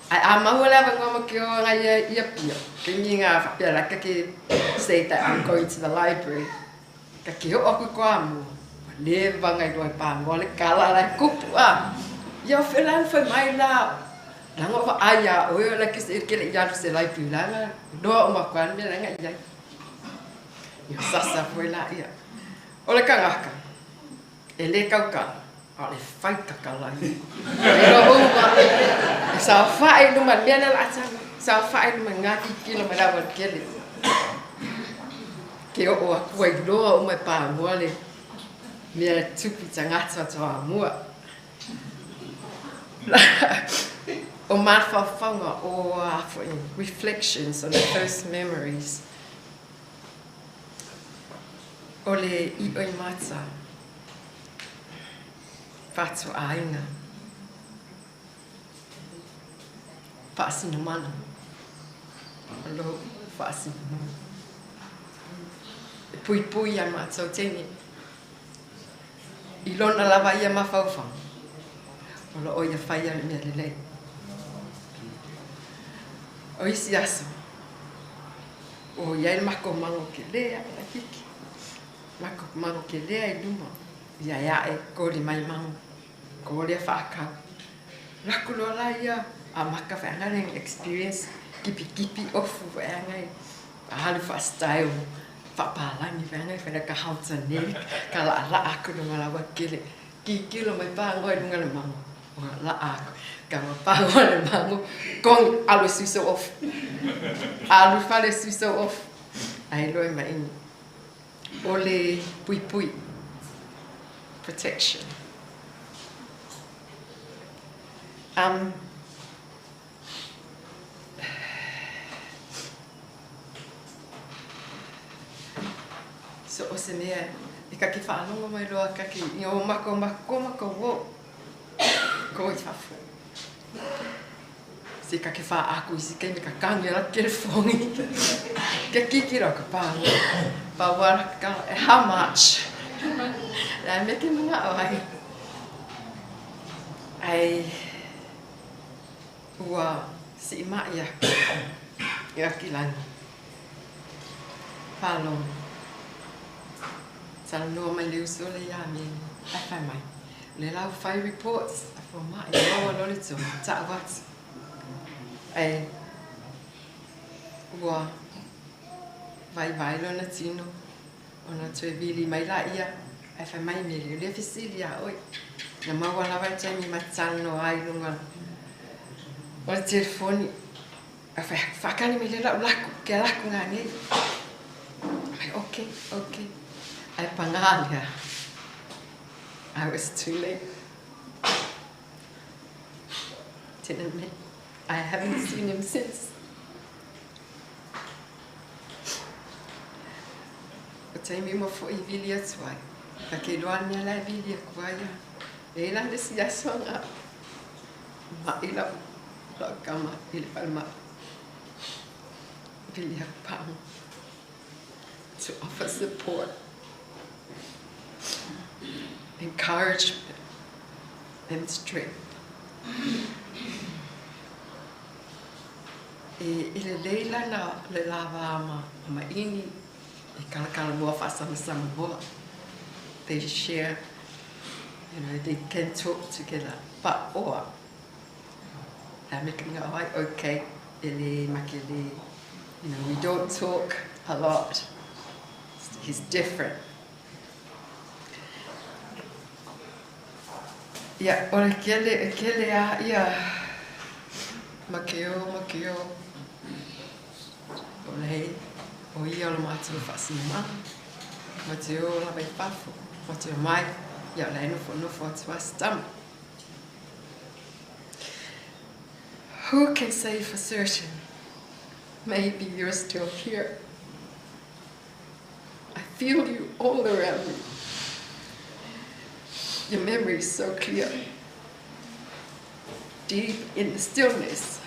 Ai a maua lava ngoma ki o ngai ia pia. Ke minga whapia raka ke say that I'm going to the library. Ka ki ho oku ko amu. Lewa ngai doi Panoa le kala lai kupu a. Ia whelan whai mai la. Langa wa aya o la ke se ke le ia se library langa. Doa o makwan me langa ia. Ia sasa foi la ia. O le kangaka. E le kaukala. A le whai kakalai. E lo uma. E sa whai numa mena la atanga. Sa whai numa ngaki kilo mai lawa kele. Ke o a kuai loa o mai Panoa le. Mea tupi tangata toa mua. O mawhawhanga o reflections on the first memories. O le I oi mata. Whatu ainga. Whaasina mana. Alo, whaasina mana. E pui a mātou tēne. I lona lava ia mawhauwhanga. O lo o ia whaia le mea lelei. O isi aso. O iai mako mango ke lea la kiki. Mako mango ke lea I luma. Ia ia e kōli mai mango. Kōli a whaakau. Raku loa la ia a maka whaangareng experience kipi ofu whaangai. A halu wha style. Whapālangi whaangai whaera ka hauta neri. Ka la aku no malawa kele. Ki kilo mai pāngoe lunga le mango. O la aku. Ka wa pāngoe le mango. Kong alu suso off. Alu whale suso off. Ai loi mai ini. Ole pui pui. Protection. So o se mea, I ka ki whaalonga mai roa ka ki I o mako wo. Ko I whafu. Se ka ki wha aku I si kei me ka kangi ala kere whongi. Ka kiki roa ka pāngo. Pāwara ka how much? Nā me ke mga o ai. Ai ua si ima ia ki lani. Whalong. Sa noa mai leu so le ia me ai whai mai. Le lau whai reports a wha mai loa lori tō ta watu. Ai ua vai lona tino ona tue vili mai la ia ai whai mai me le fisili a oi. Na maua lawa taimi matano ai lunga. O le telefoni. A whakani me le lau laku, ke laku ngā ngei. Ai, okay. Ai pangālia. I was too late. Didn't admit. I haven't seen him since. O taimi mo fo I vili atu ai. Ka ke loania lai vili a kuaia. E la le si asonga. Ma I lau kama I le palma. Vili a pang. To offer support. Encouragement and strength. E le leila na le lava ama ini e kala mua whasama mua. They share, they can talk together. But oa, making okay, ele makele, we don't talk a lot. He's different. Yeah, ore kele a ia makeo. Ole o ia lo matu fasima. Mateo la vai pafu. Mateo mai ia la no for atu stam. Who can say for certain? Maybe you're still here. I feel you all around me. Your memory is so clear. Deep in the stillness,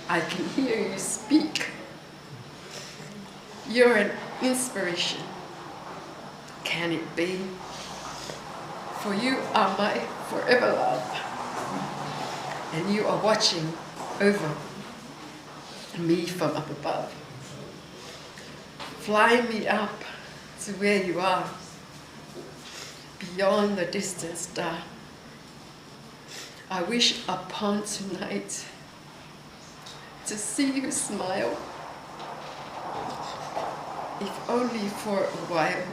I can hear you speak. You're an inspiration. Can it be? For you are my forever love. And you are watching over me from up above. Fly me up to where you are, beyond the distant star. I wish upon tonight to see you smile, if only for a while,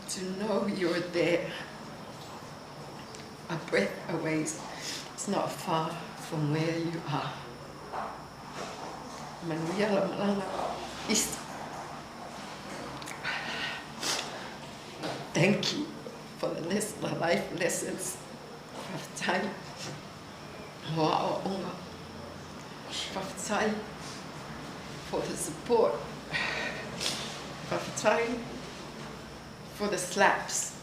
to know you're there. A breath away, it's not far from where you are. Manuia la malanga is. Thank you for the life lessons of time. Time for the support. Time for the slaps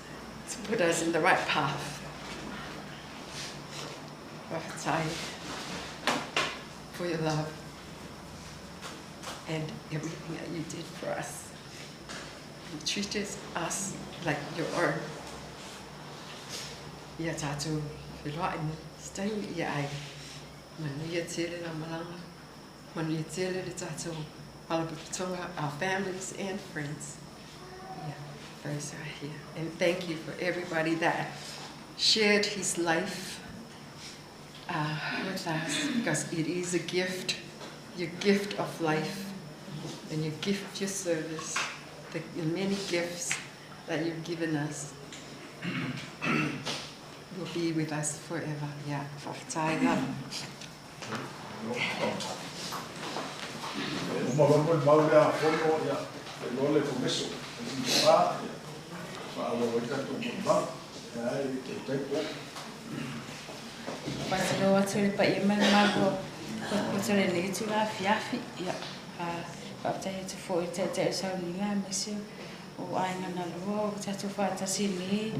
to put us in the right path. Time for your love and everything that you did for us. You treated us like your own. Ia tātou whiloa ina, stai ia ai. Manuia tele na malanga. Manuia tele le tātou Palapatonga, our families and friends. Yeah, those are here. And thank you for everybody that shared his life with us, because it is a gift, your gift of life, and your gift of your service, the many gifts that you've given us will be with us forever. Yeah, whakataiga. Uma vamos mal ya fono ya lo le começo va va lo vuelta tu va ya que tempo Mas lo atu le pa ia mana mago ko tele le tu la fiafi ya pa tai te foi te sa ni nga mesio o ai nga lo ta tu fa ta si ni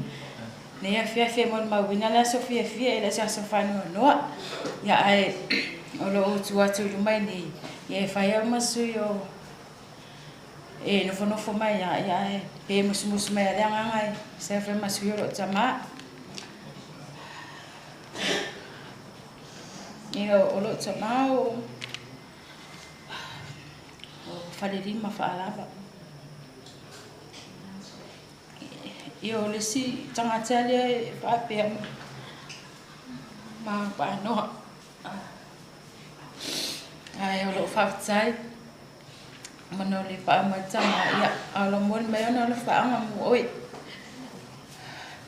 ne ya fiafi mo ma wina la sofia fia ela sa fa no ya ai o lo tu atu lu mai ni ye fai ama suyo no fono mai ya pe mus mai ala ngai se fa masuyo lo tama o lo tama o faleri ma fa alaba yo le si tanga tele fa pe ma pa no ai o lo fa tsai mano le pa ma tama ya alo mon me no le fa ma oi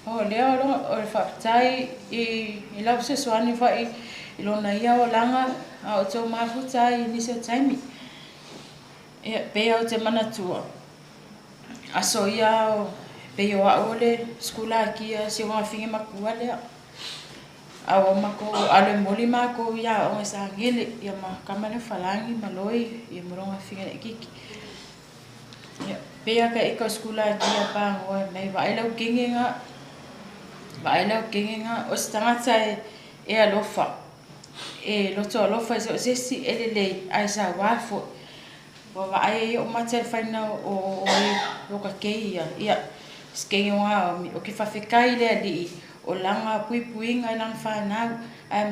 o le o fa tsai i la se swani fa i lo na ia o langa o to ma fu tsai ni se tsai mi e pe o te mana tua aso ia o pe o a ole skula ki se wa finge makua le awa mako ale moli mako ya o sa ngile ya ma kamane falangi maloi ya moronga finga kiki ya pea ka iko skula dia pa o mai vai lau kinga o stanga sai e alofa e loto alofa so sesi elele ai sa wafo wa vai o matel faina o ka keia ya skenge wa o ki fa fekai le ali o langa puipuinga lang whanau.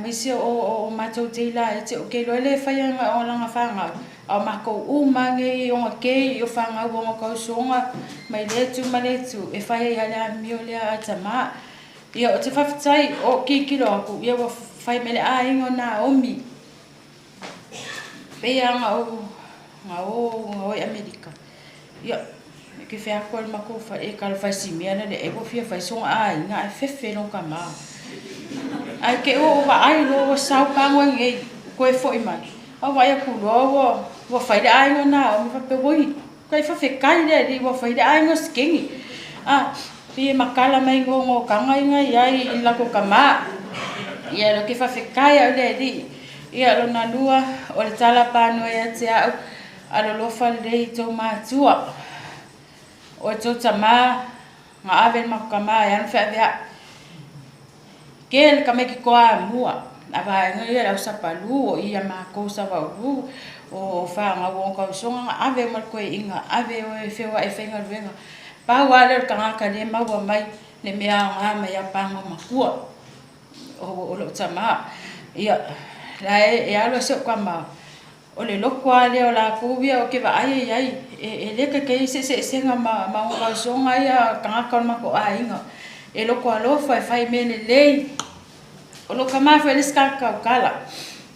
Misi o matou teila e te o ke loele whaianga o langa whangau. O mako umange o nga kei o whangau o nga kausonga mai letu e whai ale a mio lea a tama. Ia o te whawhitai o kikilo aku, ia wa whai mele a ingo na omi. Pea nga o Amerika. Ia ke fea ko mako fa e kal fa simia le e bo fia fa so ai nga fefe no kama ai ke o va ai lo sa pa ngo nge ko e foi mai o vai ku lo wo fa de ai no na o fa pe boi ko e fa fe kai le di wo fa de ai no skingi pi makala mai ngo kanga nga ai la ko kama ia lo ke fa fe kai le di ia lo na lua o le tala pa no ia te a lo fa le to ma tua o to tama nga ave makama yan fa via kel kame ki koa mua ava ngai la sapalu o ia ma ko sa va o fa nga won ka so nga ave mal ko inga ave o fe wa e fenga venga pa wa le ka ka le ma wa mai le mea nga ma ya pa nga makua o lo tama ia la e alo se kwa ma o le loko ale o la kubia o ke va ai e le ke se nga ma o ka so nga ia ka ma ko ainga e loko alo fa fai mene lei o lo kama fa le ska ka kala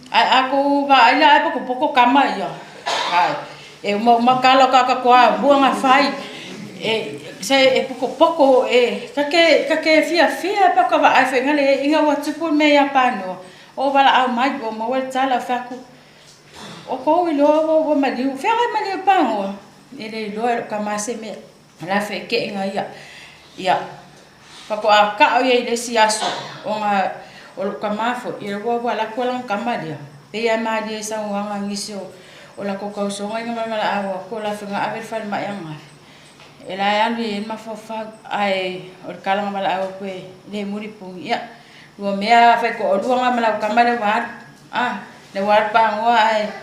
a ko va ai la ko poko kama ia e ma kala ka kwa buanga fai e se e poko ka ke fia pa ka va ai fa ngale inga wa tupu me ya pano o vala au mai o mo tala fa ku o ko ilo o maliu fera maliu pango ele lo ka mase me la fe ke nga ia pa ko aka o ye le siaso o nga o ka mafo i lo wa la ko lang kamadia pe ya ma di sa nga ngisio o la ko ka so nga ma la ko la fe nga ave fa ma yang ela ya ni ma fa ai o ka lang ma la ko le muri pung ia lo mea fe ko lo nga ma la kamale wa le wa pa ngo ai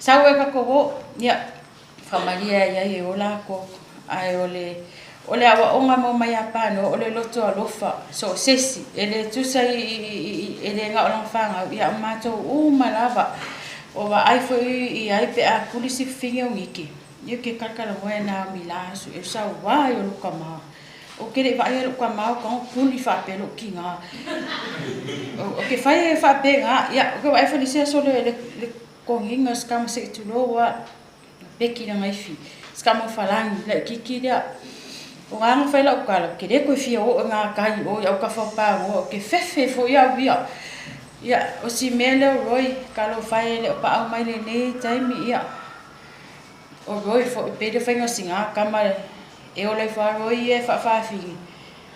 sawe ka ko ya familia ya e ola ko ai ole o le awa onga mo mai apano o le loto alofa so sesi ele tusa ele nga olong fanga ia mato malava o va ai foi ai pe a kulisi finge ngiki ye ke kakala mo na milasu e sa wa yo lukama o ke le vai lukama ko puli fa pelo kinga o ke fai fa pe nga ya o ke vai foi se so le konginga skama se tulo wa peki na mai fi skama falangi le kiki dia o nga fai la ukala ke le ko fi o nga kai o ya ka fa pa o ke fefe fo ya via ya o si mele roi kalo fai le pa au mai le nei taimi ya o roi fo pe de fai singa kama e o le fa roi e fa fi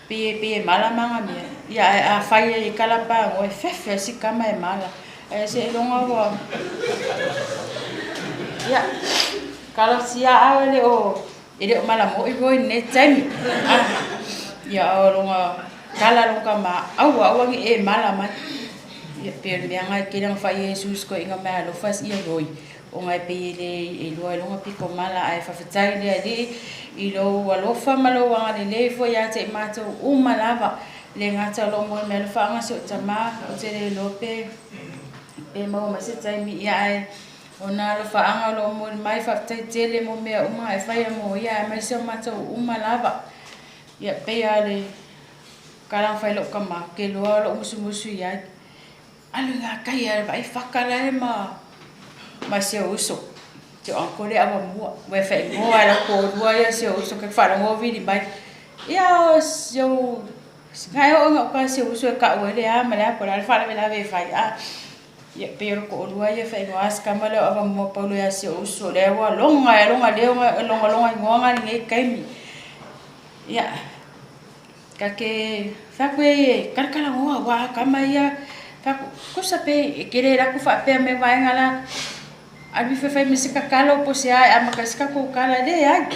pe mala manga me ya a fai e kala pa o fefe si kama e mala e se longa wa ya kalo sia ale o ele mala mo i roi nei taimi ya o longa kala longa ma au e mala mai pe me anga ke lang fa Jesus ko inga ma lo fas ia roi o ngai pe le e lo longa piko mala ai fa fatai le ali i lo lo fa malo anga le fo ya te mato malava le ngata lo mo me lo fa anga so tama o te le lope pe mo ma se tai mi ia ai ona lo fa anga lo mo mai fa tai tele mo me o mai fa ia mo ia mai se mato malava ya pe ale kala fa lo kama ke lo musu ia alu nga kaya vai fakala ma se uso te ankole ava mua we fe mo ala ko ya se uso ke fa ngo vi di bai ya yo ngai o nga ka se uso ka we le ama la por al fa la ve fa ya pero ko ya fe ngo as kamala ava mo paulo ya se uso le wa longa ngonga ni kai mi ya ka ke fa kwe karkala ngo wa kama ya ko sape kere ra ku fa pe me vai ngala abi fe fe mi sika kala po se ai ama ka sika ko kala de ai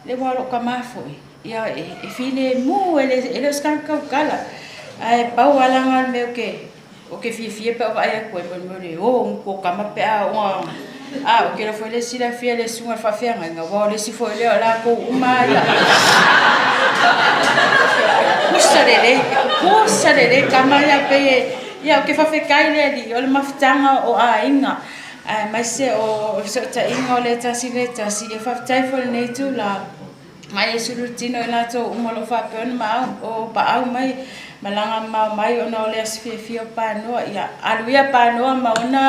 le wa lo kama foi ya e file mu ele ska ka kala ai pa wala ngal me o ke fi pe va ai ko mo le o ko kama pe o o ke la foi le sila fi le sunga fa fe nga wa le si foi le la ko uma ya kusa le kama ya pe ya o ke fa fe kai le di o le maftanga o a inga mai se o so ta inga o le tasi e fa tai fo nei tu la mai su rutino na to umolo fa pe ma o pa au mai malanga mai ona o le asfi o Panoa ya aluia Panoa ma ona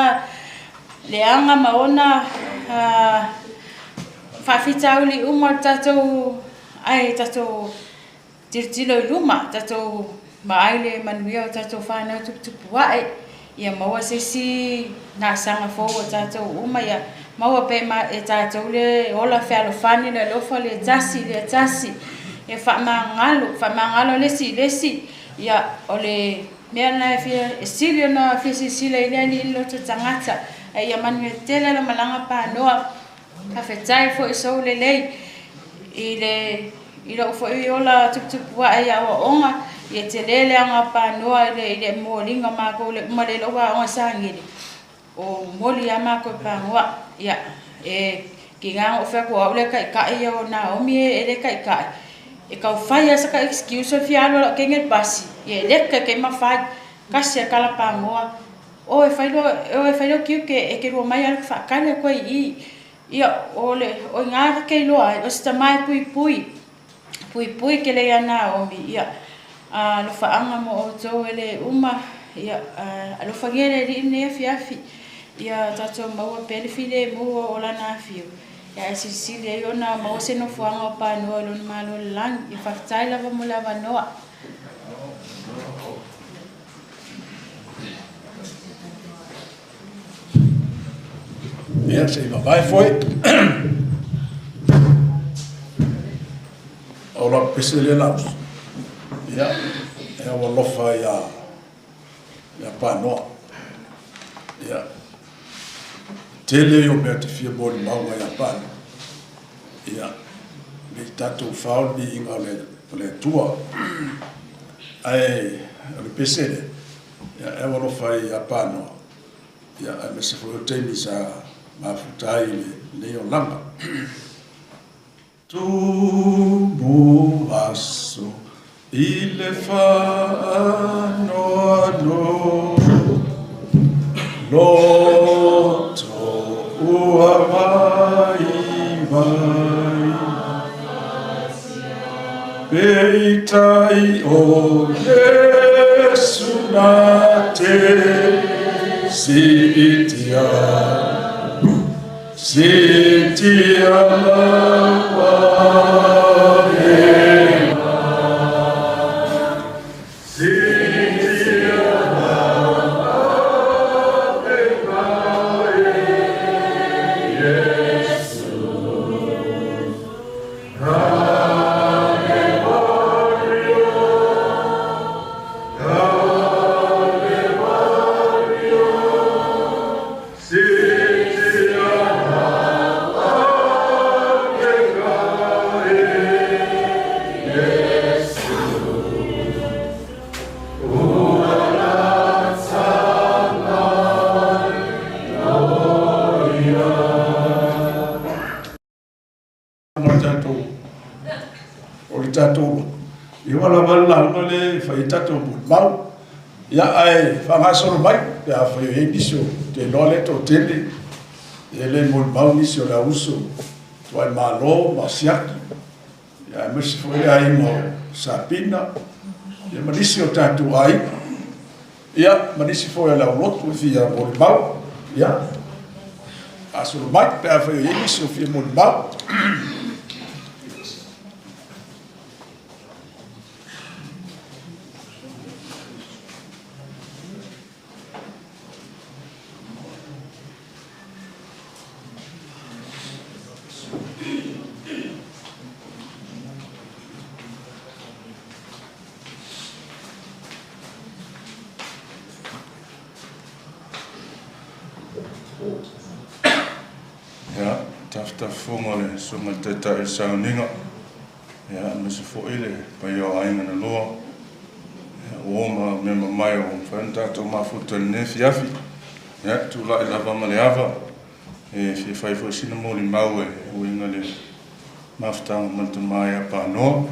le anga ma ona fa fitau li umol tato ai tato tirtilo luma tato Maile manuia tato fana tup wae ia maua sesi na sanga fo tato uma ya maua pe ma e tato le ola fe lo fani le lo fo le tasi e fa mangalo lesi ya ole mena fe silio na fe sile ile ni lo tangata ia manuia tele la malanga Panoa ka fe tai fo so le lei ile fo ola tup wae ya onga ia te lele anga Panoa ile molinga mako le male lo wa o sangi o moli ama ko Panoa ya e kinga o fa ko le kai ia o na o mi ele kai e ka fai asa ka excuse fi alo ke ngel basi ye le ke ma fa kasi kala Panoa o e fai lo ki ke e ke ro mai al fa kale ko ia o nga ke lo ai o sta mai pui ke le ana o mi ia lo faanga mo o to ele uma ia lo fangere ri ne fiafi ia tato mau pele file mo o la na fio ia Sicilia yo na mo se no fuanga Panoa lo malo lang i fatai la mo la Panoa ia se vai foi ora pesele laus ya e o lofa ya Panoa ya tele yo me te fia bodi mau ya Panoa ya le tato faul di inga le tua ai le pesele ya e o lofa ya Panoa ya me se foi te mi sa ma futai le o langa tumu aso i le whanoa no loto ua vai Peitai o Yesu na te sitia lawa le fai tato mau ya ai fa ma solo mai ya fa e diso de lole to tele ele mo mau ni so la uso to ai malo ma siaki ya me se foi ai mo sapina ya ma disi o tato ai ya ma disi foi la lotu via mo mau ya a solo mai pa fa e diso via mo mau Funga le sunga teta e sauninga ya me se fo ile pa yo ainga na loa ya oma me mai o fanta to ma futa ne fiafi ya tu la lava maleava e fi fai fo sina mo li mau e o inga le mafta manta mai a Panoa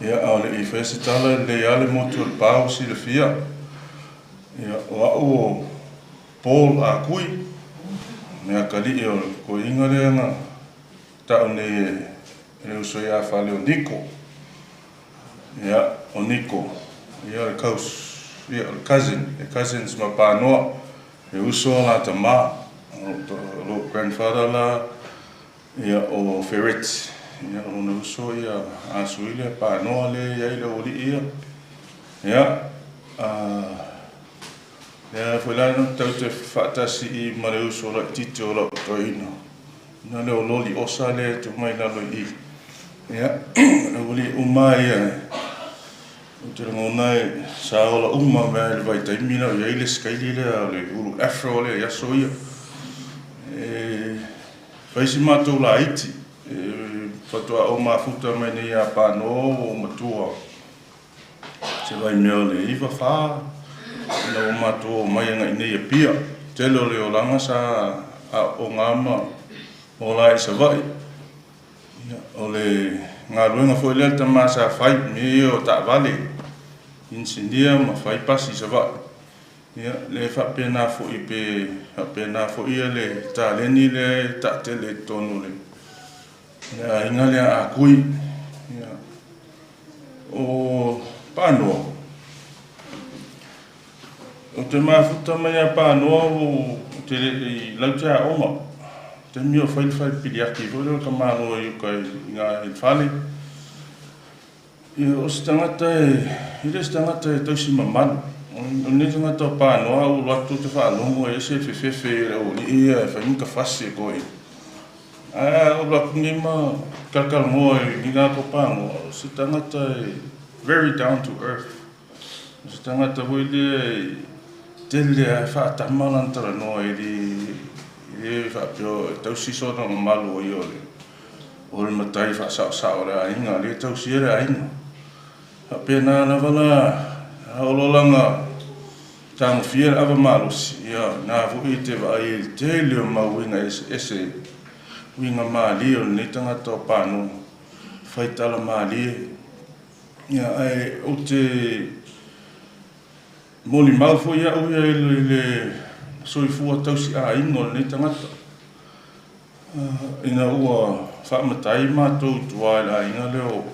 ya ale I fese tala le ale mo tu pa o si le fia ya o Paul a Kuoi Mea kali o ko inga leanga tau ne e uso ia whale o Niko. Ia, o Niko. Ia le kaus, ia le cousins ma Panoa. E uso la ta ma, lo grandfather la, ia o Ferret. Ia o ne uso ia asuile Panoa le ia ile o li ia. Ia, Ya fulano tau te whaatasi I mare uso la tite o la toina. Na leo loli osa le tu mai na lo I. Ya, uli umai o te ngonai sa ola uma mea le vai taimina o iaile skaili le a le ulu afro le yaso ia. Faisi mātou la iti. Fatua o mafuta mai ni a Panoa o matua. Se vai mea le iwa whaa. Na o mato mai nga nei e pia telo le o langa sa o ngama o la isa vai o le nga ruenga foi le ta masa fai me o ta vale insindia ma fai pasi sa vai ya le fa pena fo ipe pena fo ia le ta le ni le ta tele tonu le ya inga le a Kuoi ya o Panoa O te mafuta mai a Panoa o te lautea oma. Te mio whai piriaki, vore ka mano I kai ngā I whale. O se tangata I re se tangata e tausi mamanu. O ne tangata o Panoa o latu te whaalongo e se whewhewhe o li ia e whainka whasi e koi. O laku ngima kalkalmoa I ngā ko Panoa. O se tangata very down to earth. O se tangata wile tele a whaatamana antara noa I li whaapio tausi sona o malu o I o le matai whaasao le a inga, le tausi e le a inga. Pena na wala ololanga tamu fia ava malusi, ia, nā fuki te vai te leo mauinga ese winga mali o nei tangata o Panoa whaitala mali ia ai o te moli mau fo ia o ia le soifua tausi a ingo nei tangata ina ua whaamatai mātou tua la inga leo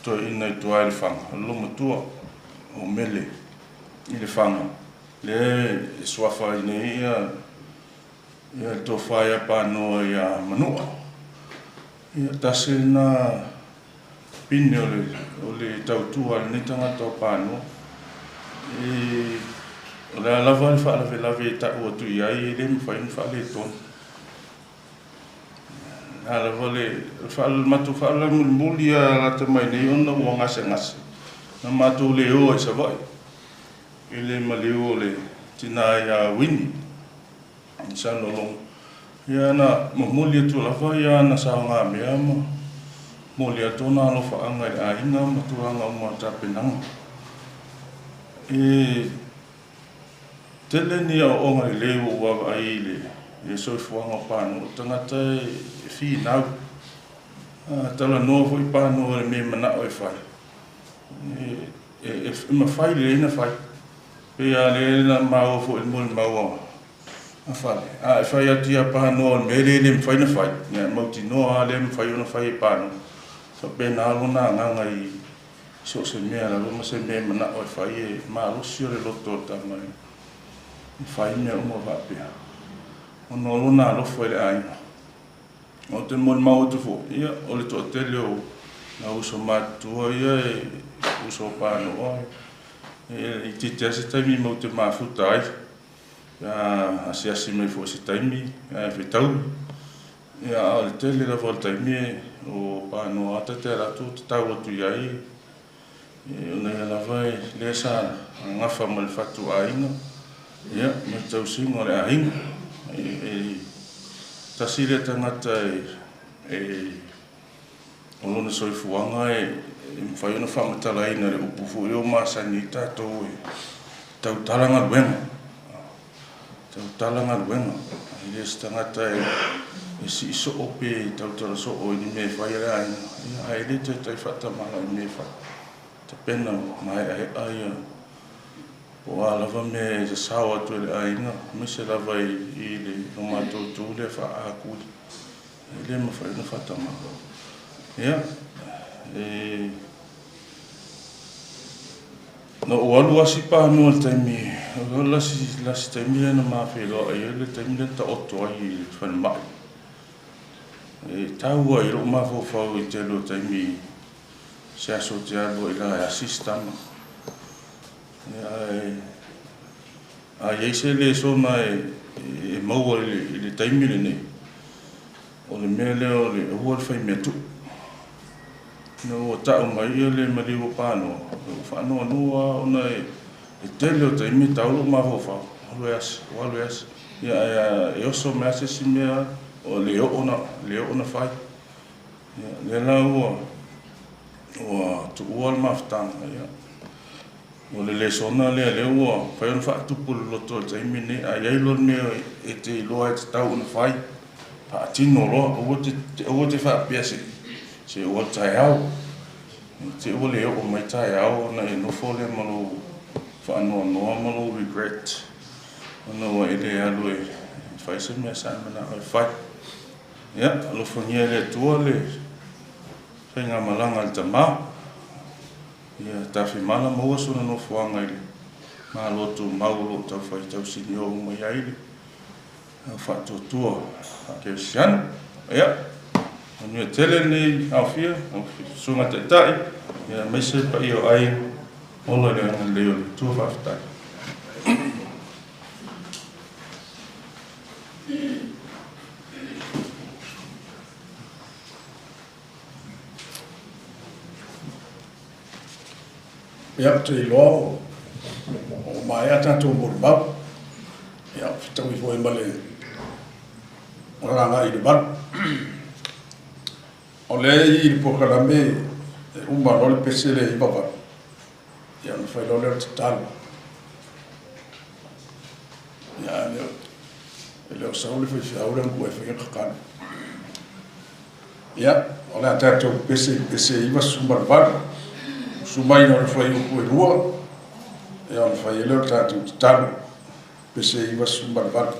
to ina i tua le whanga loma tua o mele i le whanga le swafa i nei ia to whaia Panoa ia Manu'a ia tase na pine o le tautua le nei tangata o Panoa o le alava le whaalawelawe e tau atu i ai le mwhain whaale tonu alava le matu whaala muli a rata mai nei ona ua ngase ngase na matu le oa i savai i le maleo le tina ia wini i sanolong ia na muli atu lava ia na saonga mea ma muli atu na alofa anga i a inga matu anga o maa tapenanga tele ni o onga i leo ua ai le soifuanga o Panoa tangata e fi nau tala noa fo i Panoa le me mana o e whai e ma whai le ina whai pe a le na mau fo i mole mau a whale e whai ati a Panoa me le mwhai na whai mauti noa le mwhai ona whai i Panoa so pe na alo na nganga i so se mea la loma se me mana o e whai e maa losi o le loto tama i whai mea umo vapea ono lona alofa i le aina o te mon mau te fo ia o le toa tele o na uso matua ia e uso Panoa i te te ase taimi mau te mafuta ai ase ase mai fo ase taimi e whetau ia o le tele la vol taimi o Panoa ata te ratu te tau atu iai o nei alava e le sa ngafa ma le fatu aina ia mai tau singa o le ahinga tasile tangata o lona soifuanga mwhai ona whamatala ina le upufu i o masani tātou tautalanga luenga tautalanga luenga i le tangata si iso ope tautala so o ni me whai rea ina ai le te tai whatamala i me whai te pena mai ai o alava me se sawa tu le ainga me se lava i le no mato tu le fa aku le ma fa no fata ma ya no o alu asi pa no le taimi o la si taimi na ma fe lo ai le taimi le ta otto ai fa ma tau ai ro ma fo fa i te lo taimi se aso te alo ila assistama ai se le so mai mau le taimi le nei o le mele o le ua le fai mea tu no tau mai le mali o Panoa o whanua nua ona e tele o taimi tau lo ma fofa o alueas ia e oso mea se si mea o le ona fai le la ua tu ua le maftanga ia o le sona le ua fai ona whaatupu le loto le taimi nei ai lo mea e te iloa e te tau ona fai pa tino loa o te whaapea se ua tai au te ua le o mai tai au na e nofo le malo whaanoa noa malo regret ona ua e le alu e fai se mea sa mana o e fai ia alofangia le tua le fai ngā malanga le tamā ia tawhi mana maua sona no fuanga ile ma lotu maulo tau fai tau sini o mai aile whatu tua ke sian ia o tele ni awhia sunga te tai ia meise pa i o ai ola le anga leo le tua whaftai ia te iloa o mai ata tu morbau ia tau i foi male ranga i le bar o le i pokalame uma role pesele i baba ia no fai lole total ia le saule foi fiaura ko e fai kakana Ia, o le a tātou pese iwa sumarvara. Sumai no le whai upu e rua. E o le whai e leo tātou ki tano. Pese iwa sumarvara.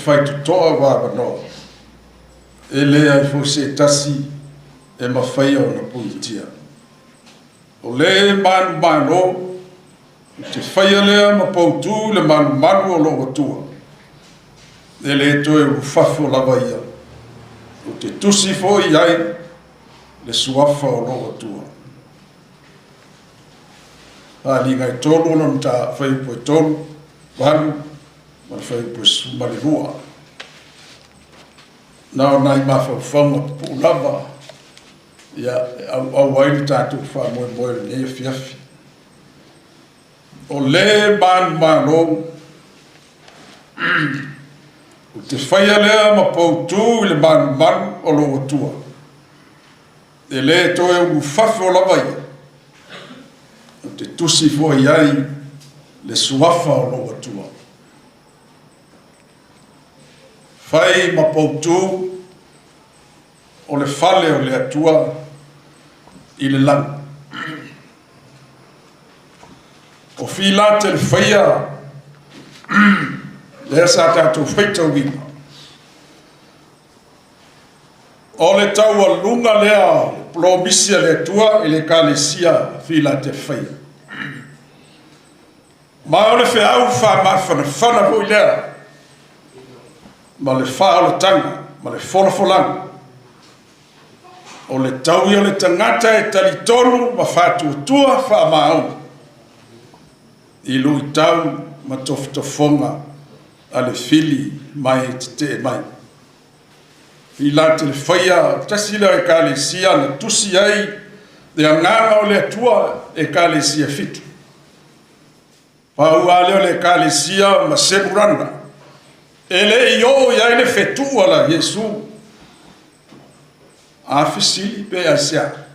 Fai tutoa wa Panoa. E lea I fo se tasi e mawhai o na puitia. O le manu te whaia lea ma pautu le manu o lo atua. E le toe ufafo lava ia. O te tusi fo I ai le suafa o lo atua. Ali ngai tolu na mta whai po tolu, waru, ma whai po sumarua. Nau nai mawhawhanga po lava, ia au waili tātou wha moe le nei fiafi. O le manu, o te whaia lea ma pautu I le manu o lo atua. E le toe ufafi o lava ia. O te tusi fo iai le suafa o lo atua. Fai ma pautu o le fale o le atua I le lang. O fila te le whaia le sa tātou whaita wina. O le tau a lunga lea promisia le atua I le kalesia fila te whaia. Ma o le wheau wha mawhana hoi lea. Ma le whaala tanga, ma le wholafolanga. O le tau I o le tangata e talitonu ma whātua wha maau. I lui tau ma toftofonga a le fili mai te mai. I la te le whaia, tasila e ka le sia na tusi ai, de anganga o le atua e ka le sia fitu. Pau a leo le ka le sia ma semurana. E le I o iai le fetua la Jesu. A fisili pe a sia.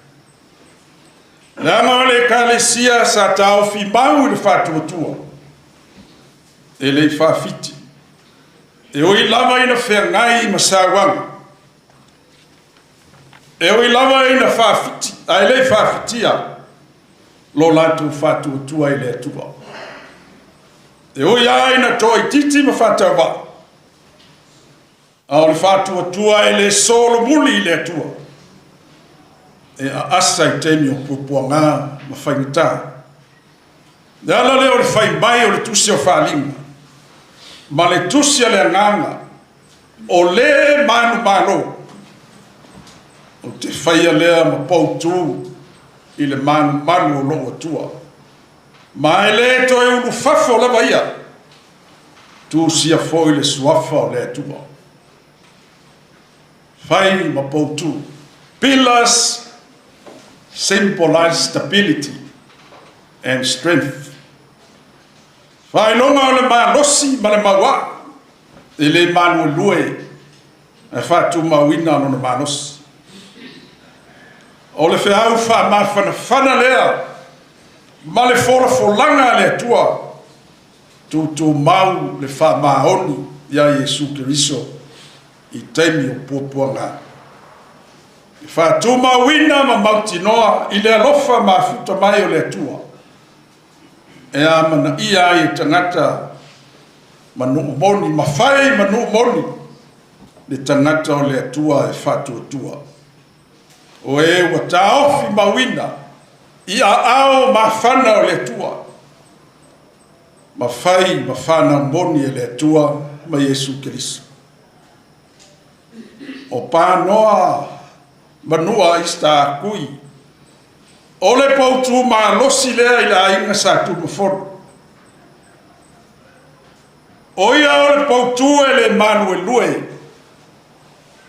Le anga le ka le sia sa tau fi mau le fatuatua. E le whawhiti. E oi lama ina whengai ma sawanga. E oi lava ina whawhiti, ai lei whawhitia, lo latu whatu tua i le atua. E oi aina toi titi ma whatawa. Au le whatu atua i le solo muli i le atua. E a asa i temi o pupua ngā ma whaingita. E ala leo le whai mai o le tusi o whalinga. Ma le tusi a le anganga. O le manu mano. O te whaia lea ma poutu i le manu manu o longa tua. Ma e le to e unu whafo la vaia. Tu sia fo i le suafa o le atua. Whai ma poutu. Pillars symbolize stability and strength. Whai longa o le malosi ma le mawa. I le manu lue. E whatu mawina no na malosi. O le whiau wha mawhana whana lea, ma le whora wholanga le atua, tu mau le wha maoni ia Jesu Keriso i teimi o pōpua ngā. I wha tu mawina ma mauti noa i le alofa ma futa mai o le atua. E a mana ia i tangata ma nuu moni, ma whai ma nuu moni, le tangata o le atua e whatu atua. O e wa taofi mawina i a ao ma whana o le tua. Ma whai ma whana moni e le tua ma Jesu Keriso. O Panoa Manu'a i sta Kuoi. O le poutu ma losi lea i la inga sa tu mafonu. O ia o le poutu e le manu e lue.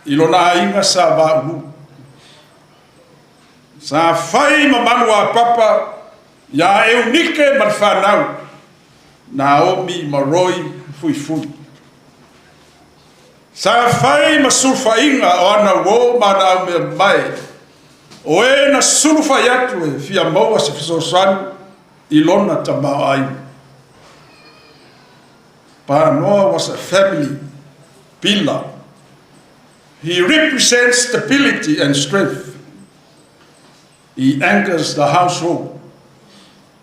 I lo na inga sa va unu. Sa whai ma Manu'a papa, ia e unike man whanau, Naomi ma roi fui fui. Sa whai ma sulfa inga o ana wo ma nao mea mai, o e na sulfa yatu e fia maua se fisosanu, ilona tamau ai. Panoa was a family pillar. He represents stability and strength. He anchors the household,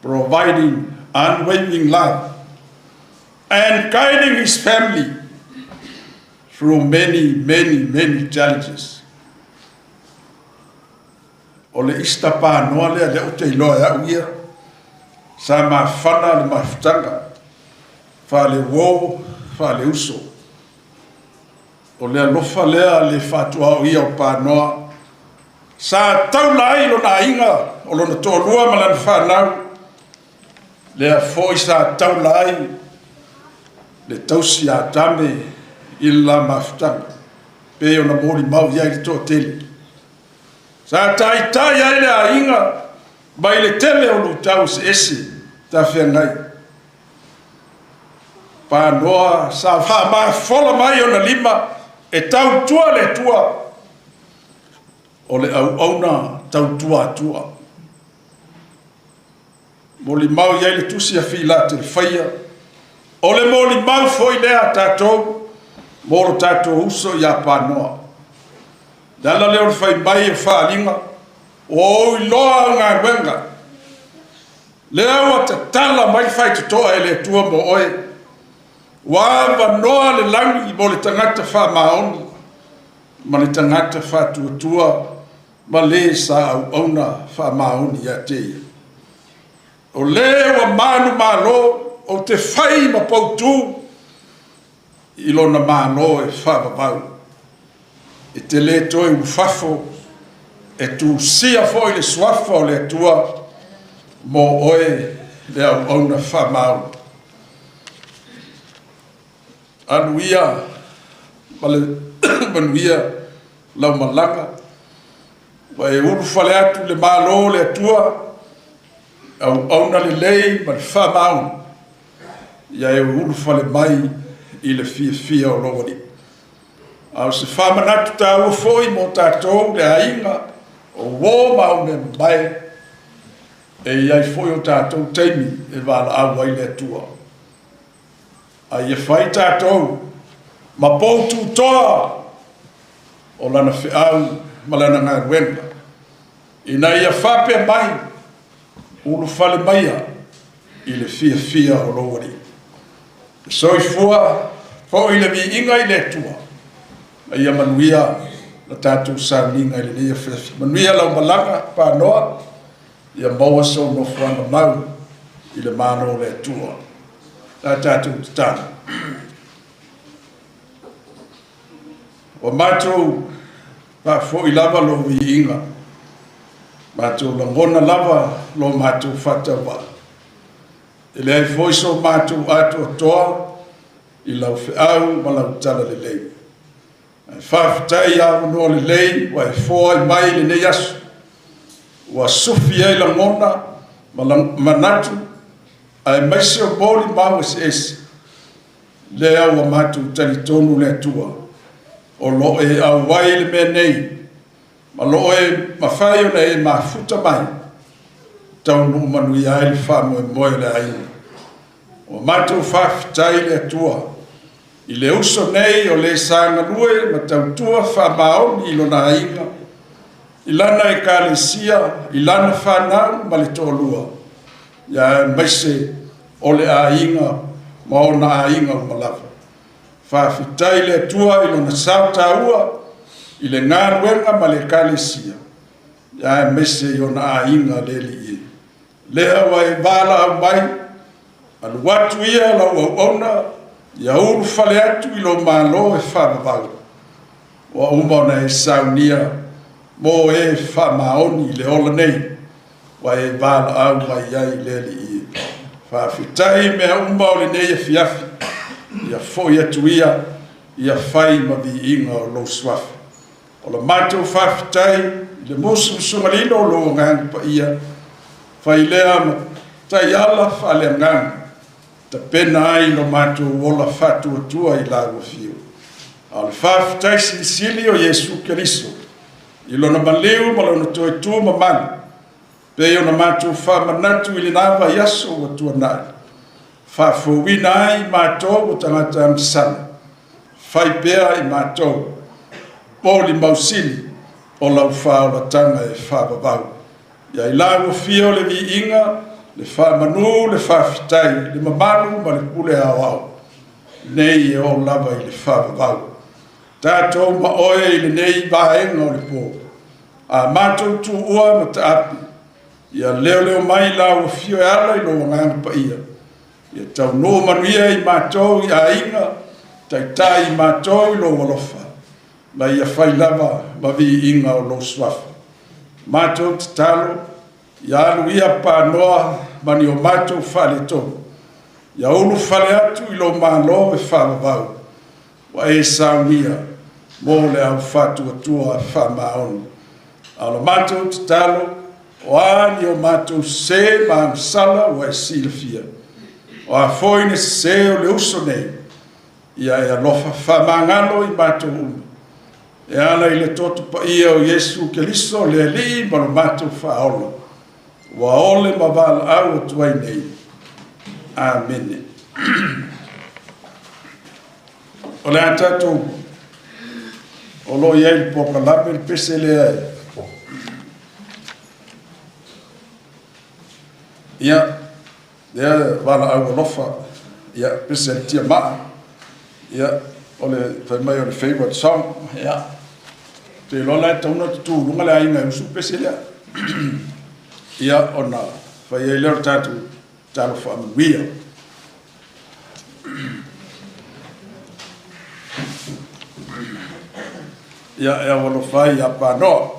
providing unwavering love and guiding his family through many, many, many challenges. O le ista Panoa lea le ute iloa e au ia, sa ma whana le mafutanga, wha le wo, wha le uso. O le alofa lea le whatua o ia o Panoa, sa tau lai lo na inga o lo na tōlua ma lana whanau. Lea foi sa tau lai le tausi a tame i la mafutanga. Pe o na mori mau iai le tō tele. Sa tai tai ai le a inga mai le tele o lo tau se ese ta whengai. Panoa sa wha maa whola mai o na lima e tau tua le tua. O le au auna tau tua tua. Moli mau iai le tusi a whila te le whaia. O le moli mau foi lea tātou, moro tātou uso i a Panoa. Dala leo le whai mai e whaalinga, o i loa ngā ruenga. Leo a te tala mai whai te toa e le tua mo oe. Wāwa noa le langi mo le tangata wha maoni, ma le tangata wha tua ma le sa au auna wha maoni a teia. O le wa manu malo o te whai ma poutu i lona malo e whavavau. E te le toi uwhafo e tu sia foi le swafa o le tua mo oe le au auna wha maoni. Anuia ma le manuia lau malanga wa e uru fale atu le malo le atua au auna le lei ma le whamau ia e uru fale mai i le fia o lori. Au se whamanatu tā ua foi mo tātou le ainga o wō mau me mai e iai foi o tātou teimi e wala au ai le atua. Ai e whai tātou ma poutu toa o lana whiau malana ngā ruenga. Ina ia whape mai, ulu whale maia, i le fia o lowari. So i fua, fo i le vi inga i le tua. Ia manuia, la tātou sāninga i le nia whiawhi. Manuia lau malanga, Panoa, ia maua so no whana mau, i le mano le tua. La tātou tāna. O mātou, pa fo i lava lo vi inga. Mātou langona lava lo mātou whatawa. E le ai foi so mātou atu atoa i lau whiau ma lau tala le lei. Whawhitai au noa le lei wa e fōa i mai le nei asu. Wa sufi ai langona ma manatu ai maise o boli mau esi. Le au a mātou tali tonu le atua. O lo e au wai le mea nei. Ma lo e mawhai o nei ma futa mai. Tau nu manui ai le whamoe moe le aina. O mātou whawhitai le atua. I le uso nei o le sanga lue ma tau tua whamaoni i lona aina. I lana e ka le sia, i lana whanau ma le tōlua. Ia maise o le aina ma o na aina o malawa. Whawhitai le atua i lona sautaua i le ngāruenga ma le ka le sia. Ia maise o na aina le li i. Lea wa e wala au mai, alu watu ia lau au ona, ia uru whale atu i lo malo e whamawau. Wa umona e saunia, mo e whamaoni i le ola nei, wa e wala au mai ai le li i. Whawhitai mea umma o le nei e fiafi, ia foi atu ia whai ma vi inga o lo swafi. O la mātou whawhitai, i le musu sungalino o lo ngang pa ia, whai lea ma tai ala whale ngang, ta pena ai no mātou ola whatu atua i lago fio. A le whawhitai sili o Jesu Keriso, i lona maleu ma lona toe tua ma mani, pe o na mātou whamanatu i le nawa i aso o atua nai. Whawhauina ai mātou o tangata amsana, whai pea i mātou, pōli mausili o lau whaolatanga e whawawau. Ia i lago fio le vi inga, le whamanu, le whawhitai, le mamanu ma le pule au au. Nei e o lava i le whawawau. Tātou ma oe i le nei vaenga o le pō. A mātou tu ua ma ta api. Ia leo mai lago fio e ala i lo nganga pa ia. Ia tau no manuia i mātou i a inga, tai i mātou i lo walofa. Ma ia whai lava ma vi inga o lo swafa. Mātou te talo, ia alu ia Panoa mani o mātou whale tō. Ia ulu whale atu i lo mālo e whawawau. Wa e saunia, mō le au whatu atua whamaoni. Ala mātou te talo, o ani o mātou se ma amsala wa e silafia. O a foine se o le uso nei, ia e alofa whamangalo i mātou uma. E ana i le totu pa ia o Jesu Keriso le li ma lo mātou whaola. Wa ole ma wala au atuai nei. Amen. O le atatou, o lo iei le poka lape le pese le ai. Ia, lea wala au alofa, ia pese le tia maa. Ia, o le fai mai o le favorite song. Ia. Te lola e tauna tu lunga le ainga usu pese lea. Ia ona fai e leo tatu talo whamanuia. Ia e walo fai a Panoa.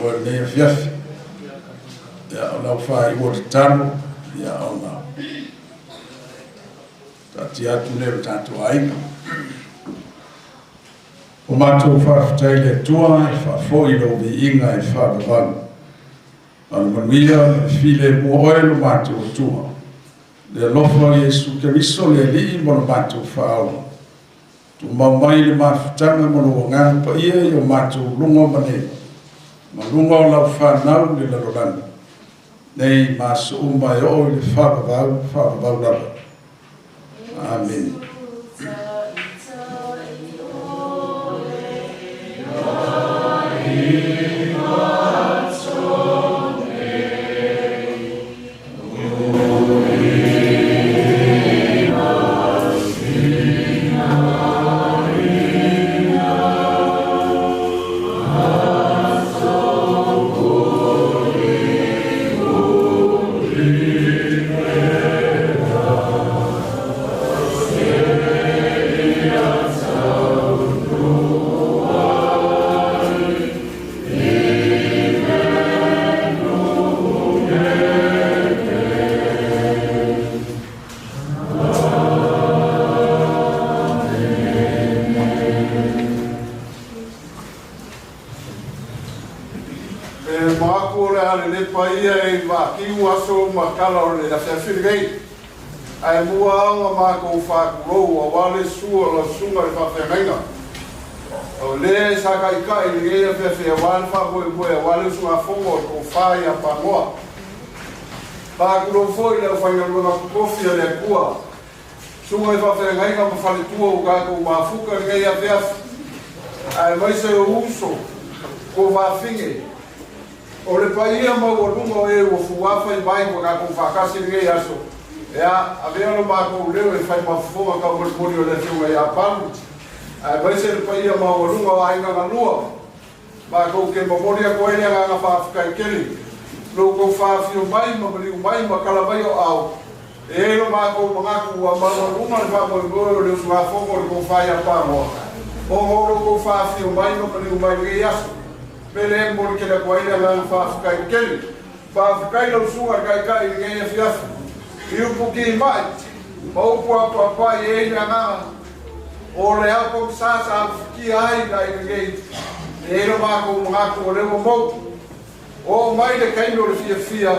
o le fiafi ya o la fa I o tano ya o na tati atu le tanto ai o matou faafetai le atua e faafoi lo viiga e faavavalu a le manuia le file mua oe lo matou atua le alofa o iesu keriso le alii mo lo matou faaoma tumau mai le mafutaga mo lo agalu paia I o matou luga manei ma luga o lau fanau le lalolagi nei masuu mai o'o I le faavavau lava amen. Makala o le afeafiligai ae mua aga makou fakulou auā le sua lausuga le faafeagaiga o lea e sa kaikai legei afeafea auā le faamoemoe auā le usugafogo o le kou fā ia Panoa fakulou foi le aufaigaluega kokofi a le akua suga i faafeagaiga ma faletua o kakou mafuka legei afeafi ae maise o uso ko fafige o le paia maualuga o e ua fuafa I mai ua kakou faakasi legei aso ea avea lo makou leo e fai mafofoga kaumolimoli o le afeuga ia palu ae maise le paia maualuga o aigagalua makou ke mamoli ako ai le agaga faafekaikeli lou kou faafio mai ma maliu mai ma kalamai o au e lo makou magaku ua maualuga le faamoemoe o le usugafogo o le kou fa ia Panoa o lou kou faafio mai ma maliu mai legei aso pele mo ke la koina la faafekai keli faafekai lo suga kai legei afiafi iu puki mai o pua pai e nga o le apo sasa ki ai lai legei e lo mako mako le mo o mai le kai lo fia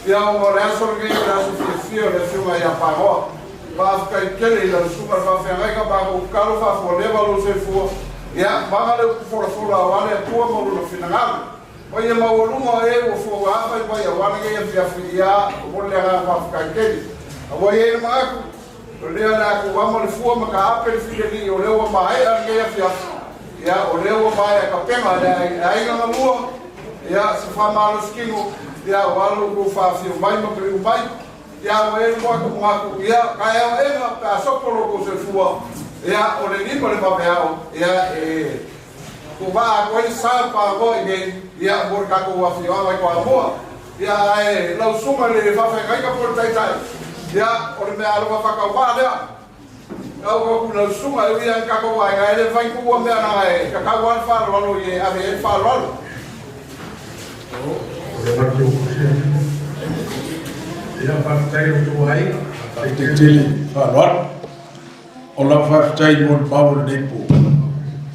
ia o le aso legei la fia le suga ia Panoa faafekai keli lo suga faafekai ka mako kalo faafole lo se fu ia manga le fora wale tua mo lo finagalu o ia maualuga e ua fuaga fai mai auana gai afiafi ia mo le aga faafekaikeli aua ia le magaku o lea le akuama le fua ma ka ape le filelii o lea ua maea gai afiafi ia o lea ua maea kapega le aigagalua ia se faamaloskigo ia o alu kou faafio mai ma peliu mai ia ua e le magaku ia kaeaega pe asopo loko se fua ia o le lima le mameao ia e ko va ko i sa pa go i ia por ka ko wa fio ai ko amo ia e la suma le fa fa kai ka por tai tai ia o le me alo fa ka va le au ko la suma ia ka ko wa ga le fa ku wa me na e ka ka wa fa lo ye a me fa lo ia fa tai o ai ai te tele fa lo o la faafetai mo le mau le nei po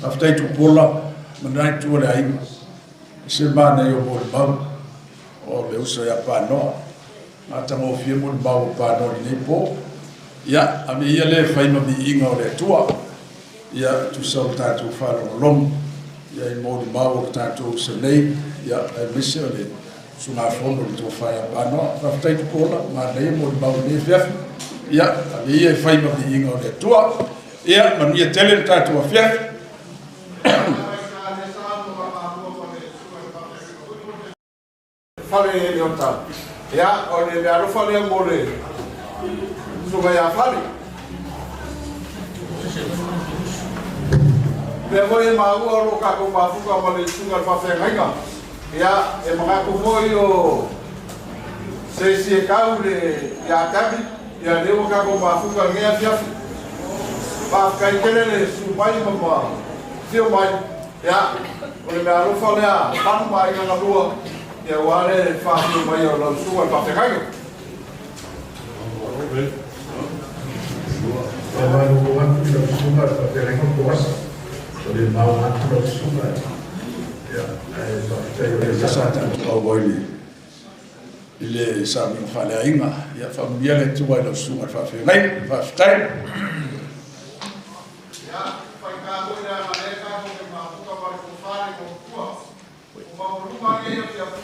faafetai tupola manai tua le aiga se manei o mo le mau o le uso ia Panoa a tamofia mo le mau o Panoa le nei po ia ame ia le fai mamiiga o le atua ia tusau le tatou falogologo ia I mo le mau o le tatou selei ia e mise o le sugafono le tofai ia Panoa faafetai tupola manei mo le mau le fiafi ia ame ia e fai mamiiga o le atua ia manuia tele le tatou afiafi fale le ota ia o le alo fale mo le suga ia fale le voi maua lo ka ko mafuka ma le suga fa fenga ia e mga ko voi o se kau le ia tabi ia le ka ko mafuka ngia fiafi pa kai kelele su mai mama fio mai Ya, o le mea lofa lea, panu mai ngā lua, ia wale whātiu mai o lau sua whawhengai. E maru atu lau sua whawhengai kuasa, o le mau atu lau sua. Ia, e whawhengai o le sata o waili. Ile sa mi whale ainga, ia whamia le tua lau sua whawhengai, whawhetai.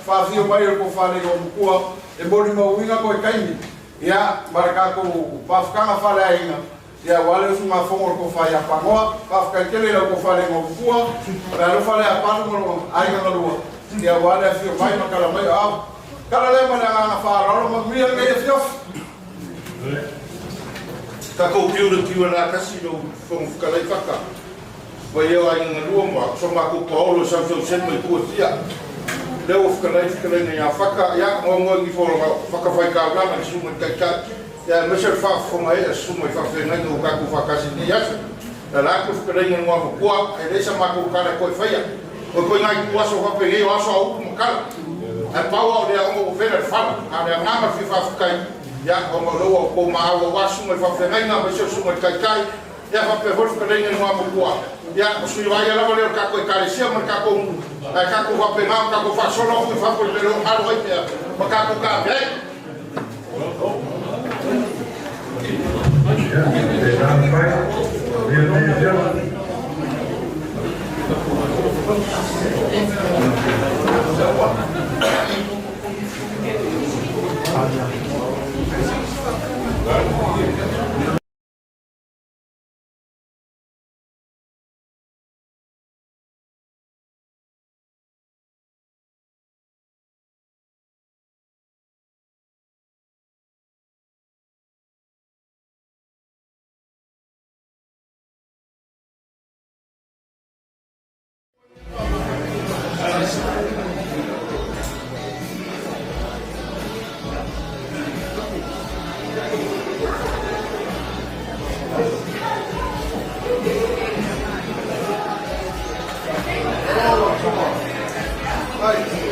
Fazio mai ko fale ko kua e boni mo winga ko kaini ya maraka ko pafkanga fale ainga ya wale suma fongo ko fa ya Panoa pafka kele ko fale ko kua ra lo fale a panu mo ainga no ya wale fio mai makala mai a kala le mana nga fa ro mo mi nge fio ta ko kiu ki wala kasi no fongo kala faka wa yo ainga no mo so ma ko paulo sa so sen mai ko tia leo fikalai na ya faka ya ngo ngi fo faka fai ka na ma suma ka ya mesel fa fo mai ya suma fa fe na ngo ka ku faka si ni ya la ku fikalai ngo mo kwa e le sa ma ku ka ko fa ya ko ngai ku so fa pe ye wa so au mo ka a pa wa le ngo fe na fa a le na ma fi fa kai ya ngo lo ko ma wa suma fa fe na ma mesel suma ka ya fa pe vol fikalai ngo mo kwa ya sui vai la vale ka ko ka sia ma ka ko ka ko va pe ma ka ko fa solo fu fa ko le lo ha ro ia ma ka ko ka be Ai